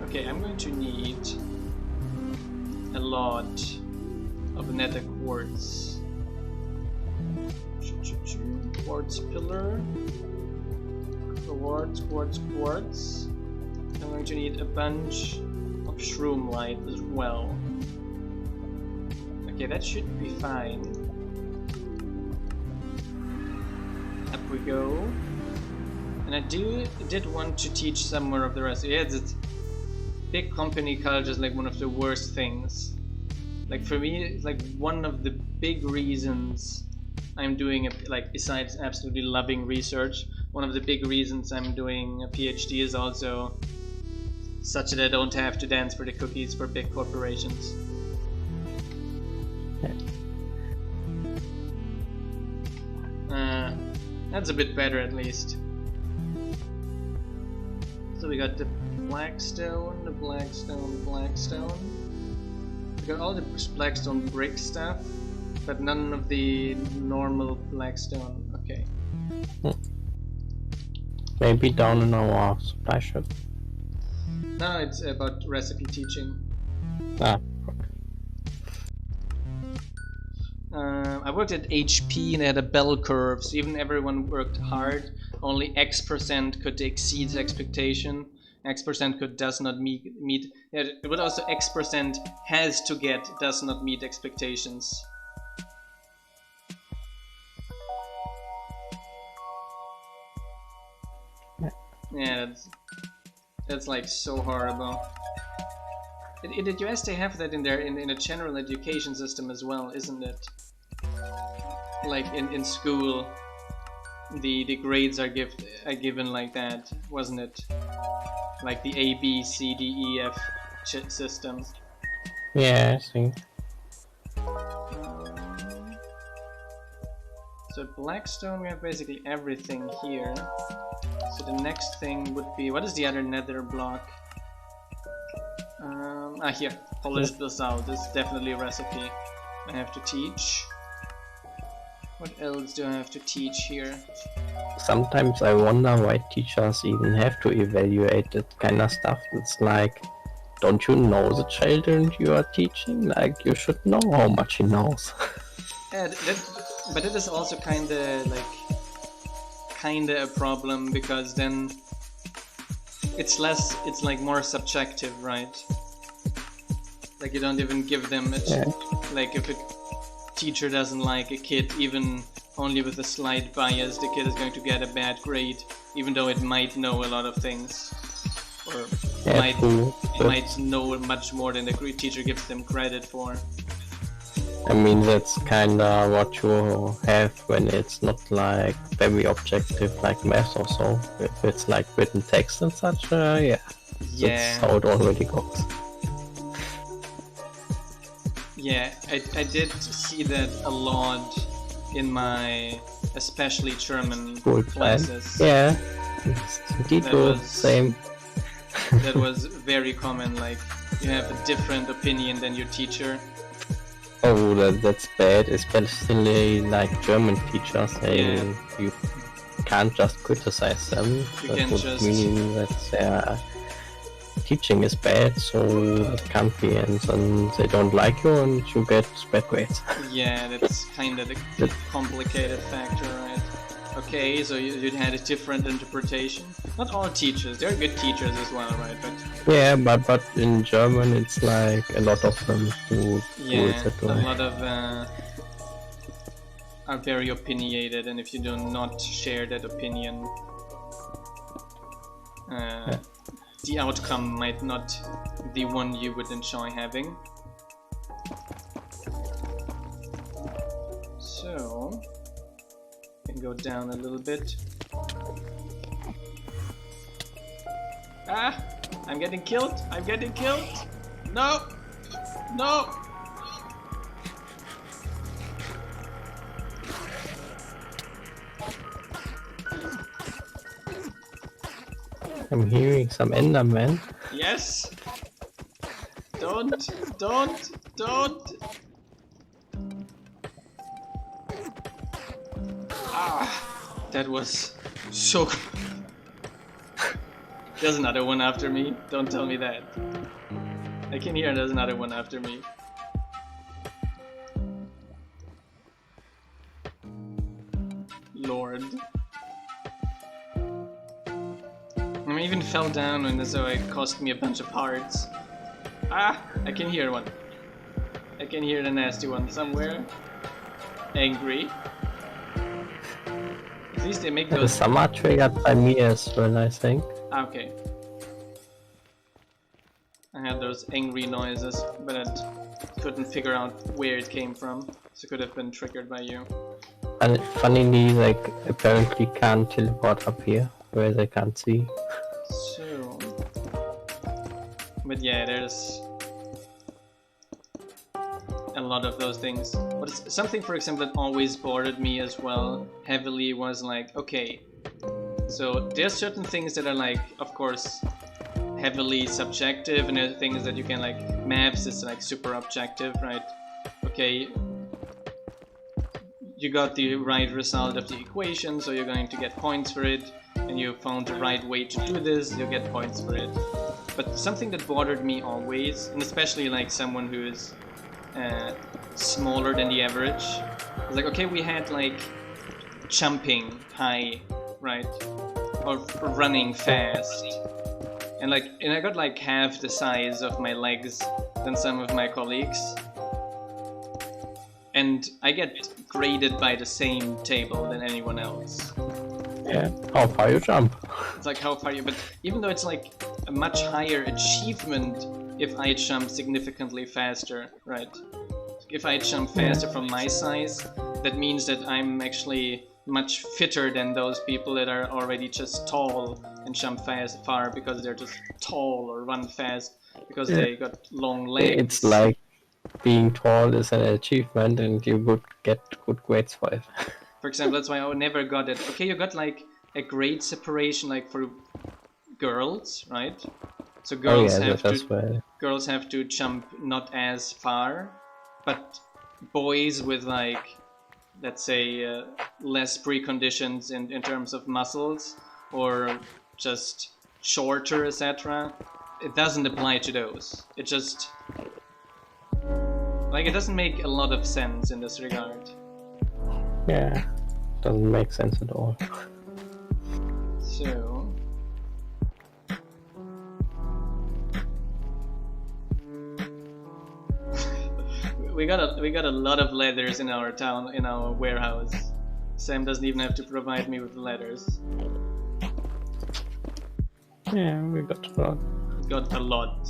A: Okay, I'm going to need a lot of nether quartz. Quartz pillar. Quartz. I'm going to need a bunch of shroom light as well. Okay, that should be fine. Up we go. And I did want to teach some more of the rest. Yeah, it's big company culture is like one of the worst things. Like for me, it's like one of the big reasons I'm doing it, like besides absolutely loving research, one of the big reasons I'm doing a PhD is also such that I don't have to dance for the cookies for big corporations. That's a bit better at least. So we got the blackstone. We got all the blackstone brick stuff, but none of the normal blackstone. Okay.
B: Maybe down in our supply shop.
A: No, it's about recipe teaching.
B: Ah.
A: I worked at HP and they had a bell curve, so even everyone worked hard, only X% could exceed expectation, X% could does not meet yeah, it would also X% has to get does not meet expectations. Yeah, that's like so horrible. In the US they have that in their in a general education system as well, isn't it? Like in school, the grades are given like that, wasn't it? Like the A, B, C, D, E, F system.
B: Yeah, I think.
A: So at Blackstone we have basically everything here. So the next thing would be, what is the other nether block? Here, polish this out. This is definitely a recipe I have to teach. What else do I have to teach here?
B: Sometimes I wonder why teachers even have to evaluate that kind of stuff. It's like, don't you know the children you are teaching? Like, you should know how much he knows.
A: Yeah, but it is also kinda a problem, because then it's like more subjective, right? Like you don't even give them like if a teacher doesn't like a kid, even only with a slight bias, the kid is going to get a bad grade, even though it might know a lot of things, or might know much more than the teacher gives them credit for.
B: I mean, that's kinda what you have when it's not like very objective like math or so. If it's like written text and such, yeah. That's how it already goes.
A: Yeah, I did see that a lot in my, especially German classes.
B: Yeah, same.
A: That was very common, like you have a different opinion than your teacher.
B: Oh, that's bad, especially like German teachers. You can't just criticize them. That would mean that their teaching is bad, so it can't be, and then they don't like you and you get bad grades.
A: Yeah, that's kind of the complicated factor, right? Okay, so you had a different interpretation. Not all teachers, they're good teachers as well, right? But
B: yeah, but in German it's like a lot of them who do it that way.
A: A lot of are very opinionated, and if you do not share that opinion, the outcome might not be one you would enjoy having. So can go down a little bit. Ah! I'm getting killed! I'm getting killed! No! No!
B: I'm hearing some Enderman.
A: Yes! Don't! Ah! That was so... There's another one after me. Don't tell me that. I can hear there's another one after me. Lord. I even fell down, and so it cost me a bunch of hearts. Ah! I can hear one. I can hear the nasty one somewhere. Angry. At least they make those...
B: Some are triggered by me as well, I think.
A: Okay. I had those angry noises, but I couldn't figure out where it came from, so it could have been triggered by you.
B: And funnily, like, apparently can't teleport up here, where they can't see.
A: So... But yeah, there's... a lot of those things. But something, for example, that always bothered me as well, heavily, was like, okay, so there's certain things that are like, of course, heavily subjective, and there are things that you can like, maths is like super objective, right? Okay, you got the right result of the equation, so you're going to get points for it, and you found the right way to do this, you get points for it. But something that bothered me always, and especially like someone who is smaller than the average, is like, okay, we had like jumping high, right, or running fast, and I got like half the size of my legs than some of my colleagues, and I get graded by the same table than anyone else.
B: Yeah, how far you jump.
A: It's like how far you, but even though it's like a much higher achievement if I jump significantly faster, right? If I jump faster from my size, that means that I'm actually much fitter than those people that are already just tall and jump far because they're just tall, or run fast because they got long legs.
B: It's like being tall is an achievement and you would get good grades for it.
A: For example, that's why I never got it. Okay, you got like a grade separation like for girls, right? So girls girls have to jump not as far, but boys with like, let's say, less preconditions in terms of muscles or just shorter, etc. It doesn't apply to those. It just like it doesn't make a lot of sense in this regard.
B: Yeah, doesn't make sense at all.
A: So we got a lot of letters in our town, in our warehouse. Sam doesn't even have to provide me with the letters.
B: Yeah, we got a lot.
A: Got a lot.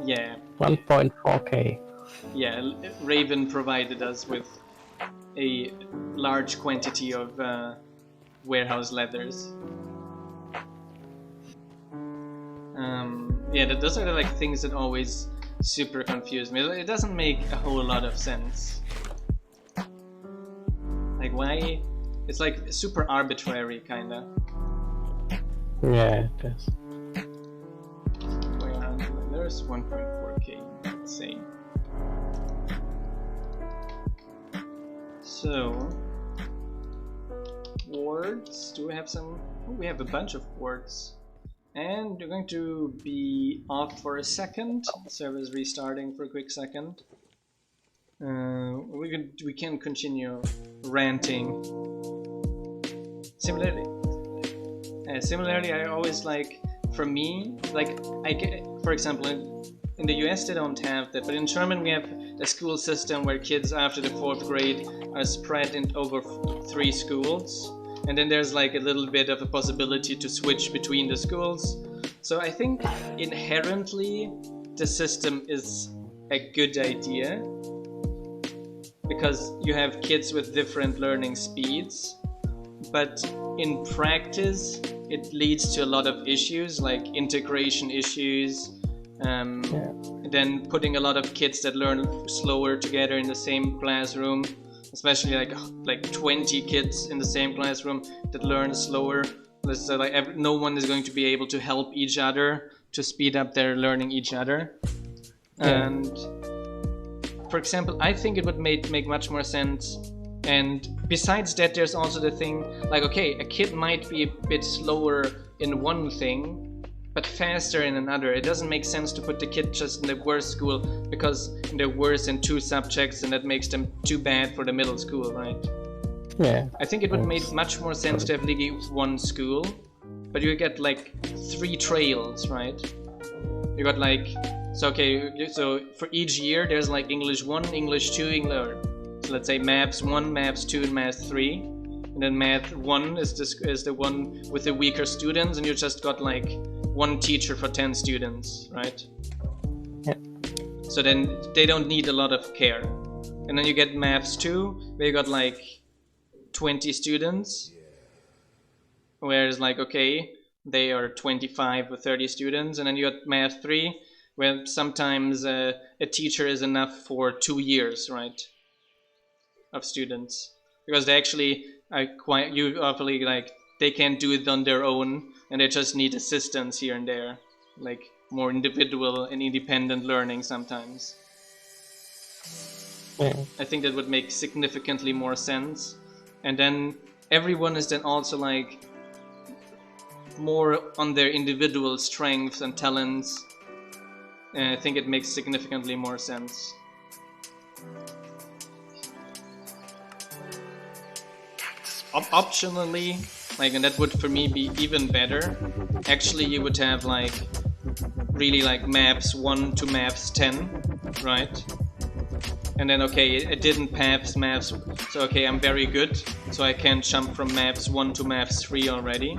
A: Yeah.
B: 1.4k.
A: Yeah, Raven provided us with a large quantity of warehouse leathers. Yeah, those are the like things that always super confuse me. It doesn't make a whole lot of sense. Like why? It's like super arbitrary, kinda.
B: Yeah, it is.
A: There's 1.4k, let's say. So, wards, do we have some? Oh, we have a bunch of wards. And we're going to be off for a second. Server's restarting for a quick second. We can continue ranting. Similarly, I always like, for me, like I get, for example, in the US they don't have that, but in German we have a school system where kids after the 4th grade are spread over 3 schools, and then there's like a little bit of a possibility to switch between the schools. So I think inherently the system is a good idea, because you have kids with different learning speeds, but in practice it leads to a lot of issues like integration issues, then putting a lot of kids that learn slower together in the same classroom, especially like 20 kids in the same classroom that learn slower. So like no one is going to be able to help each other to speed up their learning each other. And for example, I think it would make much more sense. And besides that, there's also the thing like, okay, a kid might be a bit slower in one thing but faster in another. It doesn't make sense to put the kid just in the worst school because they're worse in 2 subjects and that makes them too bad for the middle school, right?
B: Yeah.
A: I think it would make much more sense to have like 1 school, but you get like 3 trails, right? You got like, so okay, so for each year there's like English 1, English 2, English, so let's say Maths 1, Maths 2, and Maths 3. And then Math 1 is the one with the weaker students, and you just got like 1 teacher for 10 students, right?
B: Yeah.
A: So then they don't need a lot of care. And then you get Maths 2, where you got like 20 students, whereas like, okay, they are 25 or 30 students. And then you got Math 3, where sometimes a teacher is enough for 2 years, right, of students, because they actually are quite usually like they can't do it on their own, and they just need assistance here and there, like more individual and independent learning sometimes. I think that would make significantly more sense. And then everyone is then also like more on their individual strengths and talents, I think it makes significantly more sense. Optionally, like, and that would for me be even better. Actually, you would have like really like maps 1 to maps 10, right? And then okay, it didn't pass maps, so okay, I'm very good, so I can jump from maps 1 to maps 3 already.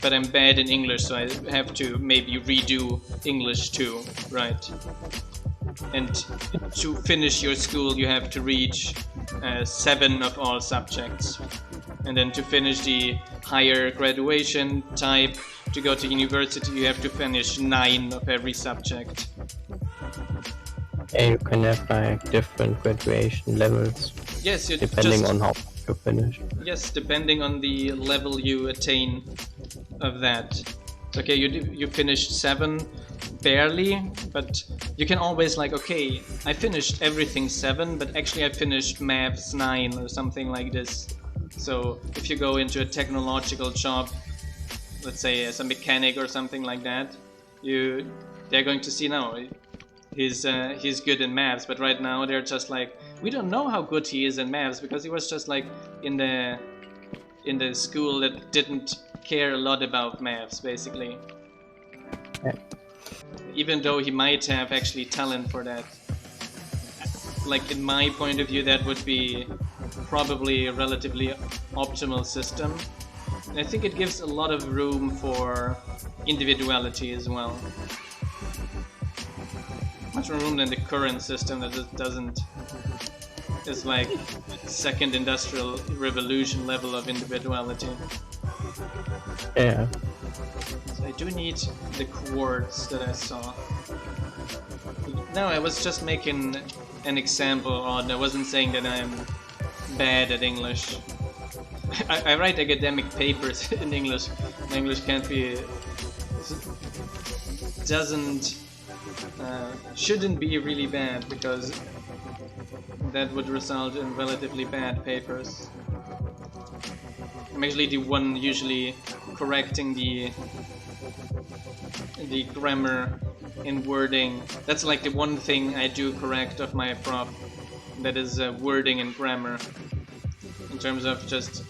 A: But I'm bad in English, so I have to maybe redo English too, right? And to finish your school, you have to reach 7 of all subjects. And then to finish the higher graduation type, to go to university, you have to finish 9 of every subject.
B: Yeah, you can have like different graduation levels.
A: Yes,
B: depending on how you finish.
A: Yes, depending on the level you attain of that. Okay, you finished 7 barely, but you can always like, okay, I finished everything 7, but actually I finished maths 9 or something like this. So if you go into a technological job, let's say as a mechanic or something like that, they're going to see now he's good in maths, but right now they're just like, we don't know how good he is in maths because he was just like in the school that didn't care a lot about maths, basically.
B: Yeah.
A: Even though he might have actually talent for that. Like in my point of view, that would be probably a relatively optimal system. And I think it gives a lot of room for individuality as well. Much more room than the current system that just doesn't. It's like second industrial revolution level of individuality.
B: Yeah.
A: So I do need the chords that I saw. No, I was just making an example, or I wasn't saying that I'm bad at English. I write academic papers in English. My English can't be... shouldn't be really bad, because that would result in relatively bad papers. I'm actually the one usually correcting the grammar in wording. That's like the one thing I do correct of my prop. That is wording and grammar. In terms of just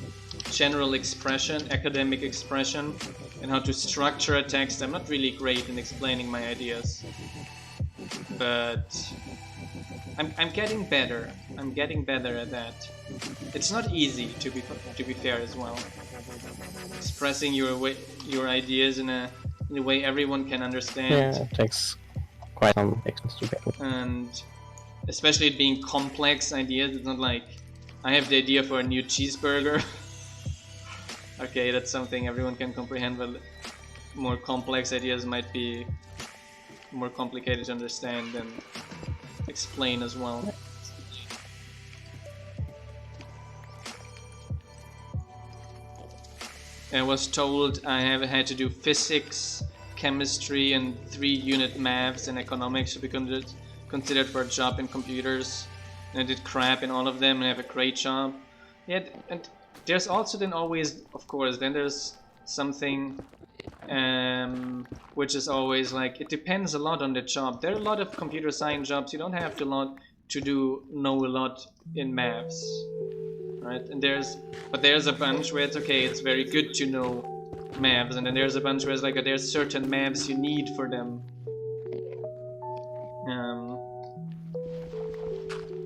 A: general expression, academic expression, and how to structure a text, I'm not really great in explaining my ideas. But I'm getting better. I'm getting better at that. It's not easy, to be fair as well. Expressing your ideas in a way everyone can understand.
B: Yeah, it takes quite some experience to get.
A: And especially it being complex ideas. It's not like I have the idea for a new cheeseburger. Okay, that's something everyone can comprehend, but more complex ideas might be more complicated to understand and explain as well. I was told I have had to do physics, chemistry, and 3-unit maths and economics to be considered for a job in computers. And I did crap in all of them, and I have a great job. Yeah, and there's also then always, of course, then there's something which is always like, it depends a lot on the job. There are a lot of computer science jobs you don't have to know a lot in maths, right? And there's a bunch where it's okay, it's very good to know maths, and then there's a bunch where it's like there's certain maths you need for them.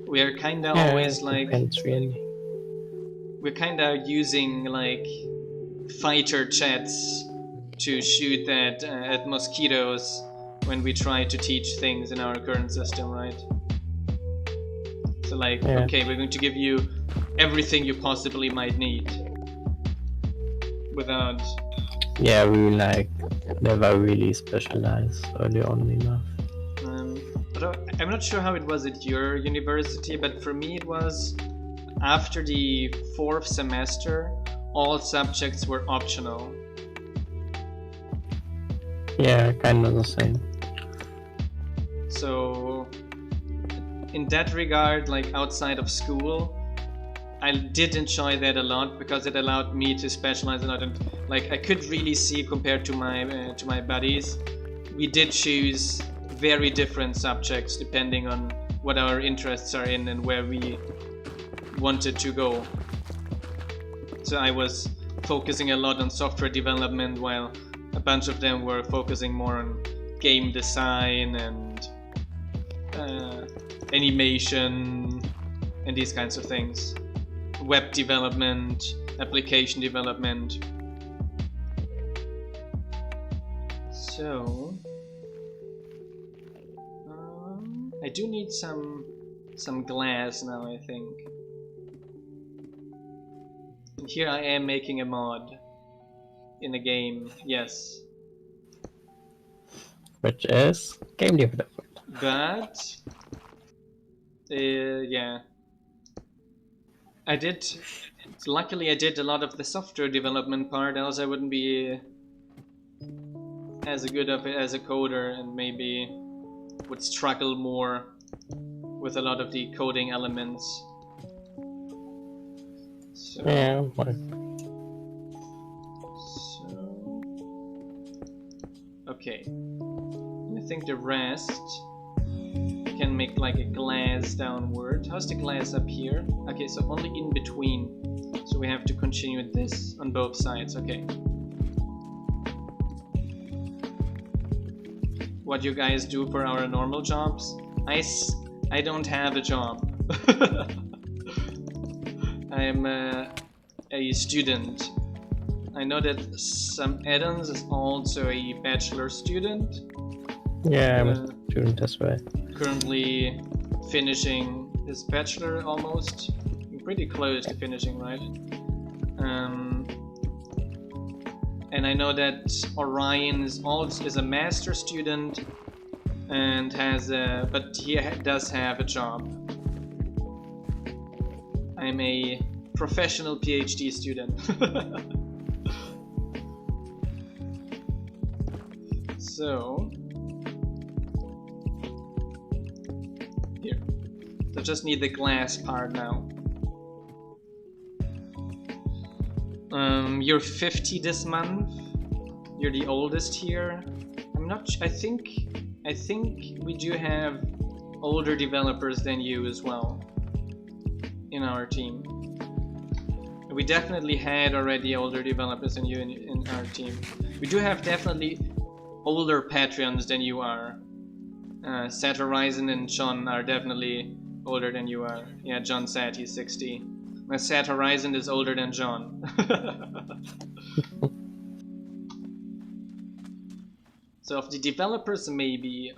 A: We are kind of always like,
B: really.
A: We're kind of using like fighter jets to shoot at mosquitoes when we try to teach things in our current system, right? So like, okay, we're going to give you everything you possibly might need without...
B: Yeah, we like never really specialized early on enough.
A: I'm not sure how it was at your university, but for me it was after the 4th semester, all subjects were optional.
B: Yeah, kind of the same.
A: So in that regard, like outside of school, I did enjoy that a lot because it allowed me to specialize a lot. And Like I could really see compared to my buddies, we did choose very different subjects depending on what our interests are in and where we wanted to go. So I was focusing a lot on software development while a bunch of them were focusing more on game design and animation and these kinds of things. Web development, application development. So I do need some glass now, I think. And here I am making a mod in a game, yes.
B: Which is game development.
A: But yeah, luckily I did a lot of the software development part, else I wouldn't be as good of it as a coder and maybe would struggle more with a lot of the coding elements. So,
B: yeah,
A: okay. I think the rest I can make like a glass downward. How's the glass up here? Okay, so only in between. So we have to continue this on both sides. Okay. What you guys do for our normal jobs? I don't have a job. I'm a student. I know that some Addons is also a bachelor student.
B: Yeah, I'm a student as well.
A: Currently finishing his bachelor almost. I'm pretty close to finishing, right? And I know that Orion is a master student and but he does have a job. I'm a professional PhD student. So here, so just need the glass part now. You're 50 this month. You're the oldest here. I'm not. I think we do have older developers than you as well in our team. We definitely had already older developers than you in our team. We do have definitely older Patreons than you are. Sat Horizon and John are definitely older than you are. Yeah, John said he's 60. My Sat Horizon is older than John. So of the developers, maybe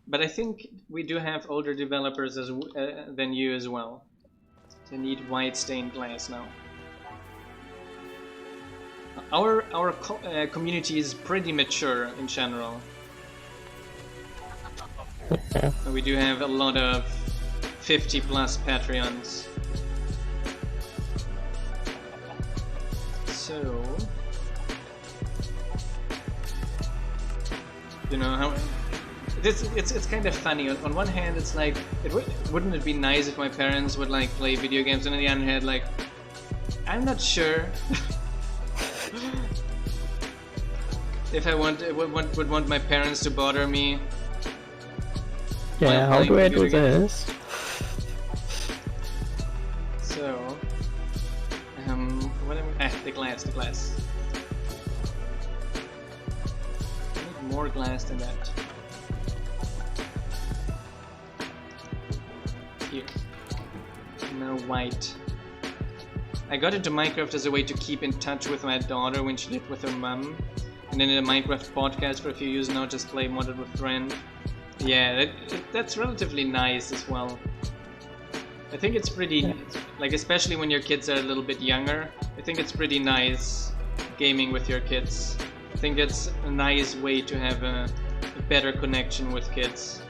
A: but I think we do have older developers than you as well. So I need white stained glass now. Our community is pretty mature in general. And we do have a lot of 50 plus Patreons. So, you know how it's kind of funny. On one hand, it's like wouldn't it be nice if my parents would like play video games, and on the other hand, like I'm not sure if I would want my parents to bother me.
B: Yeah, how do I do this?
A: So, the glass. I need more glass than that. Here. Now white. I got into Minecraft as a way to keep in touch with my daughter when she lived with her mum. And then in a Minecraft podcast for a few years now, just play modded with friend. Yeah, that's relatively nice as well. I think it's pretty, like especially when your kids are a little bit younger, I think it's pretty nice gaming with your kids. I think it's a nice way to have a better connection with kids.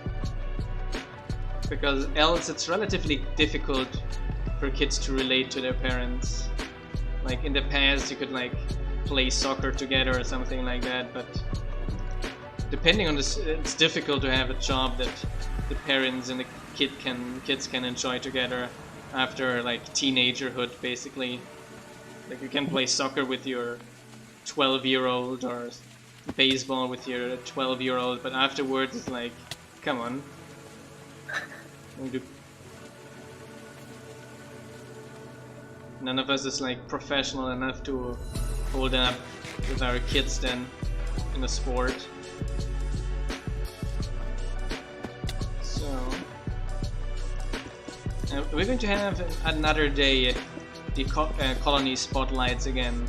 A: Because else it's relatively difficult for kids to relate to their parents. Like in the past you could like play soccer together or something like that, but depending on this, it's difficult to have a job that the parents and the kids can enjoy together after like teenagerhood, basically. Like you can play soccer with your 12-year-old or baseball with your 12-year-old, but afterwards it's like, come on. None of us is like professional enough to hold up with our kids then in a sport. So we're going to have another day the colony spotlights again.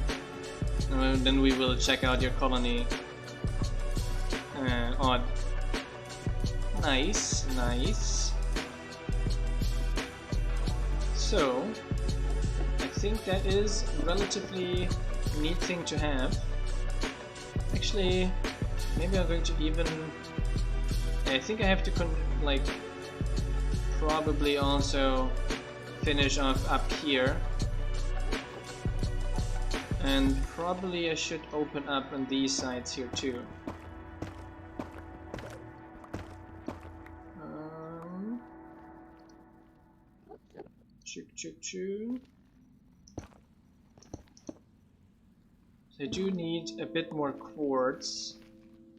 A: Then we will check out your colony. Odd. Nice, nice. So I think that is a relatively neat thing to have. Actually, maybe I'm going to even. I think I have to probably also finish off up here. And probably I should open up on these sides here too. Choo. So I do need a bit more quartz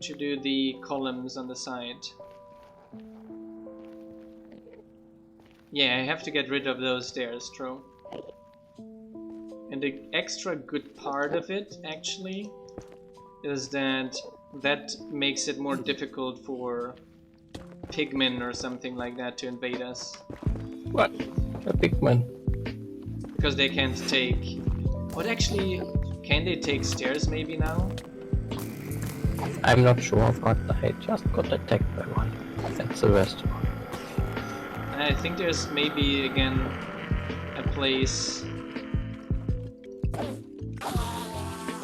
A: to do the columns on the side. Yeah, I have to get rid of those stairs, true. And the extra good part of it, actually, is that makes it more difficult for pigmen or something like that to invade us.
B: What? A pigman?
A: Because they can't take... What actually... Can they take stairs maybe now?
B: I'm not sure, but I just got attacked by one. That's the restaurant.
A: I think there's maybe, again, a place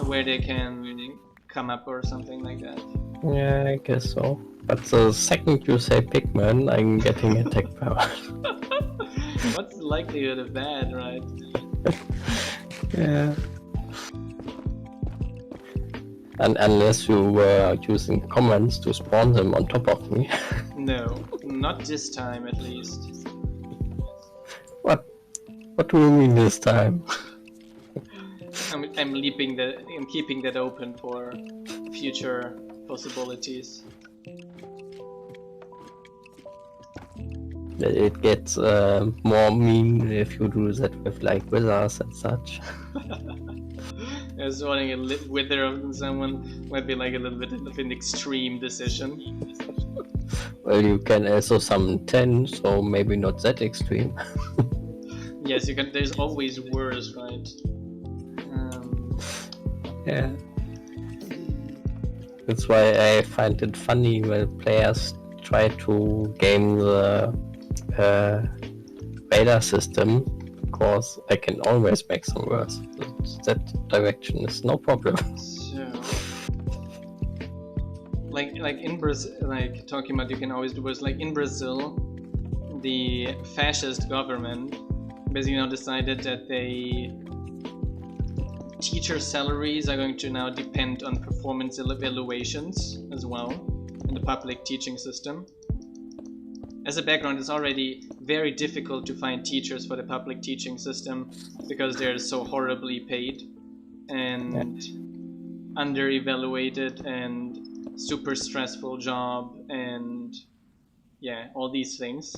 A: where they can come up or something like that.
B: Yeah, I guess so. But the second you say pigman, I'm getting attacked by one.
A: What's the likelihood of that, right?
B: Yeah. And unless you were using comments to spawn them on top of me.
A: No, not this time at least.
B: What? What do you mean this time?
A: I'm keeping that open for future possibilities.
B: It gets more mean if you do that with like withers and such.
A: Wanting a wither on someone might be like a little bit of an extreme decision.
B: Well, you can also summon 10, so maybe not that extreme.
A: Yes, you can. There's always worse, right?
B: Yeah. That's why I find it funny when players try to game the radar system, because I can always make some worse. That direction is no problem.
A: So, like in Brazil, like talking about you can always do worse. Like in Brazil, the fascist government basically now decided that teacher salaries are going to now depend on performance evaluations as well in the public teaching system. As a background, it's already very difficult to find teachers for the public teaching system because they're so horribly paid and under-evaluated and super stressful job and yeah, all these things.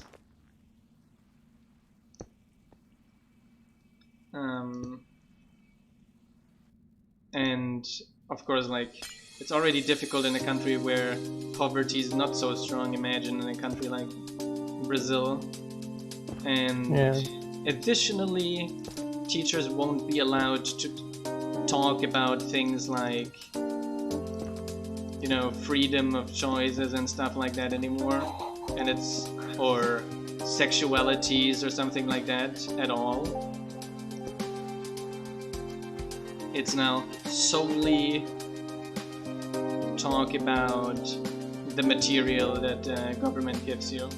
A: And of course, like, it's already difficult in a country where poverty is not so strong. Imagine in a country like Brazil. And additionally, teachers won't be allowed to talk about things like, you know, freedom of choices and stuff like that anymore. And or sexualities or something like that at all. It's now solely talk about the material that government gives you.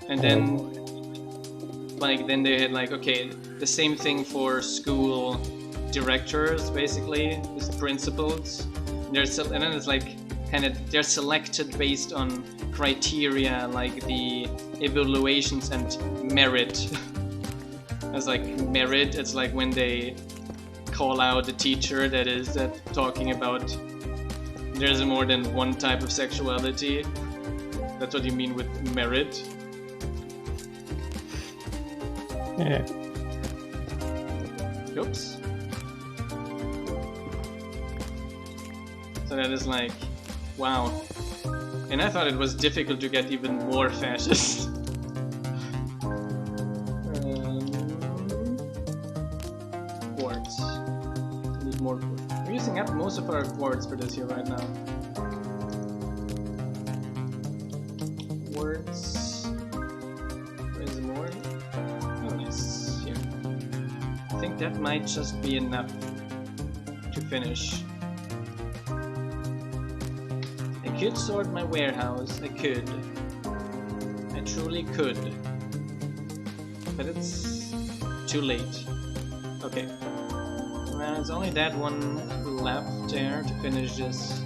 A: And then then they had like, okay, the same thing for school directors, basically, is principals. And then it's like they're selected based on criteria like the evaluations and merit. as like merit. It's like when they call out the teacher that is talking about there's more than one type of sexuality. That's what you mean with merit.
B: Yeah.
A: Oops. So that is like, wow. And I thought it was difficult to get even more fascist. Quartz. We need more quartz. We're using up most of our quartz for this here right now. Quartz. Where's more? Oh, nice. Here. I think that might just be enough to finish. I could sort my warehouse. I could. I truly could. But it's too late. Okay. There's only that one left there to finish this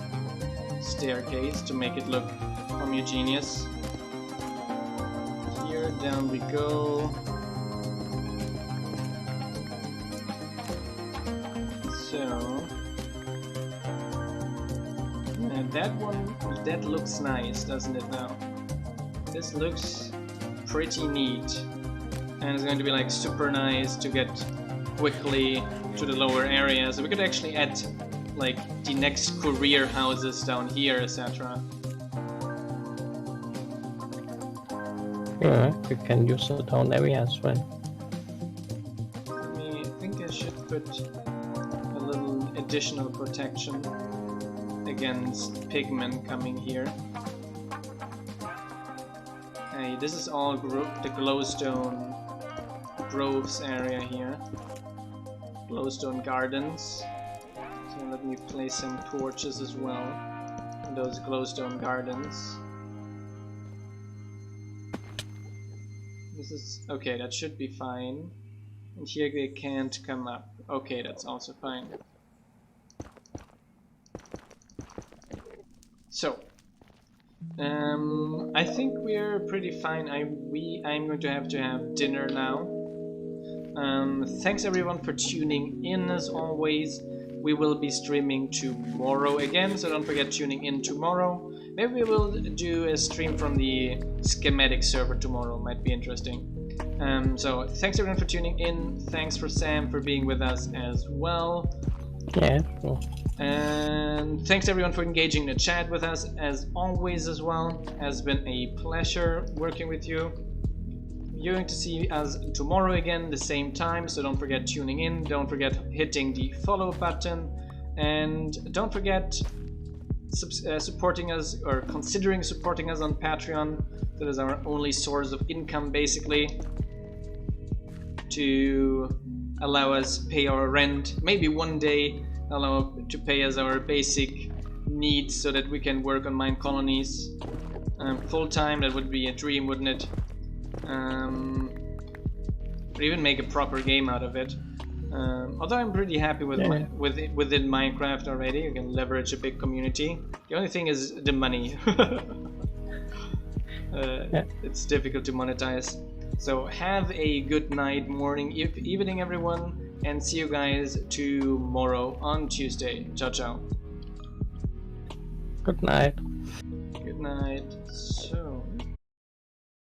A: staircase to make it look homogeneous. Here, down we go. So, that one, that looks nice, doesn't it now? This looks pretty neat. And it's going to be like super nice to get quickly to the lower areas. So we could actually add like the next career houses down here, etc.
B: Yeah, you can use the down area as well.
A: I think I should put a little additional protection against pigmen coming here. Hey, this is all the glowstone groves area here. Glowstone gardens. So let me place some torches as well in those glowstone gardens. This is okay, that should be fine. And here they can't come up. Okay, that's also fine. So, I think we're pretty fine. I'm going to have dinner now. Thanks everyone for tuning in as always. We will be streaming tomorrow again, so don't forget tuning in tomorrow. Maybe we will do a stream from the schematic server tomorrow, might be interesting. So thanks everyone for tuning in. Thanks for Sam for being with us as well.
B: Yeah, sure.
A: And thanks everyone for engaging in the chat with us as always as well. Has been a pleasure working with you. You're going to see us tomorrow again, the same time, so don't forget tuning in. Don't forget hitting the follow button. And don't forget supporting us or considering supporting us on Patreon. That is our only source of income basically, to allow us pay our rent, maybe one day allow to pay us our basic needs so that we can work on Minecolonies full time. That would be a dream, wouldn't it? Or even make a proper game out of it. Although I'm pretty happy with within Minecraft already. You can leverage a big community. The only thing is the money. It's difficult to monetize. So have a good night, morning, evening everyone, and see you guys tomorrow on Tuesday. Ciao ciao.
B: Good night.
A: Good night. So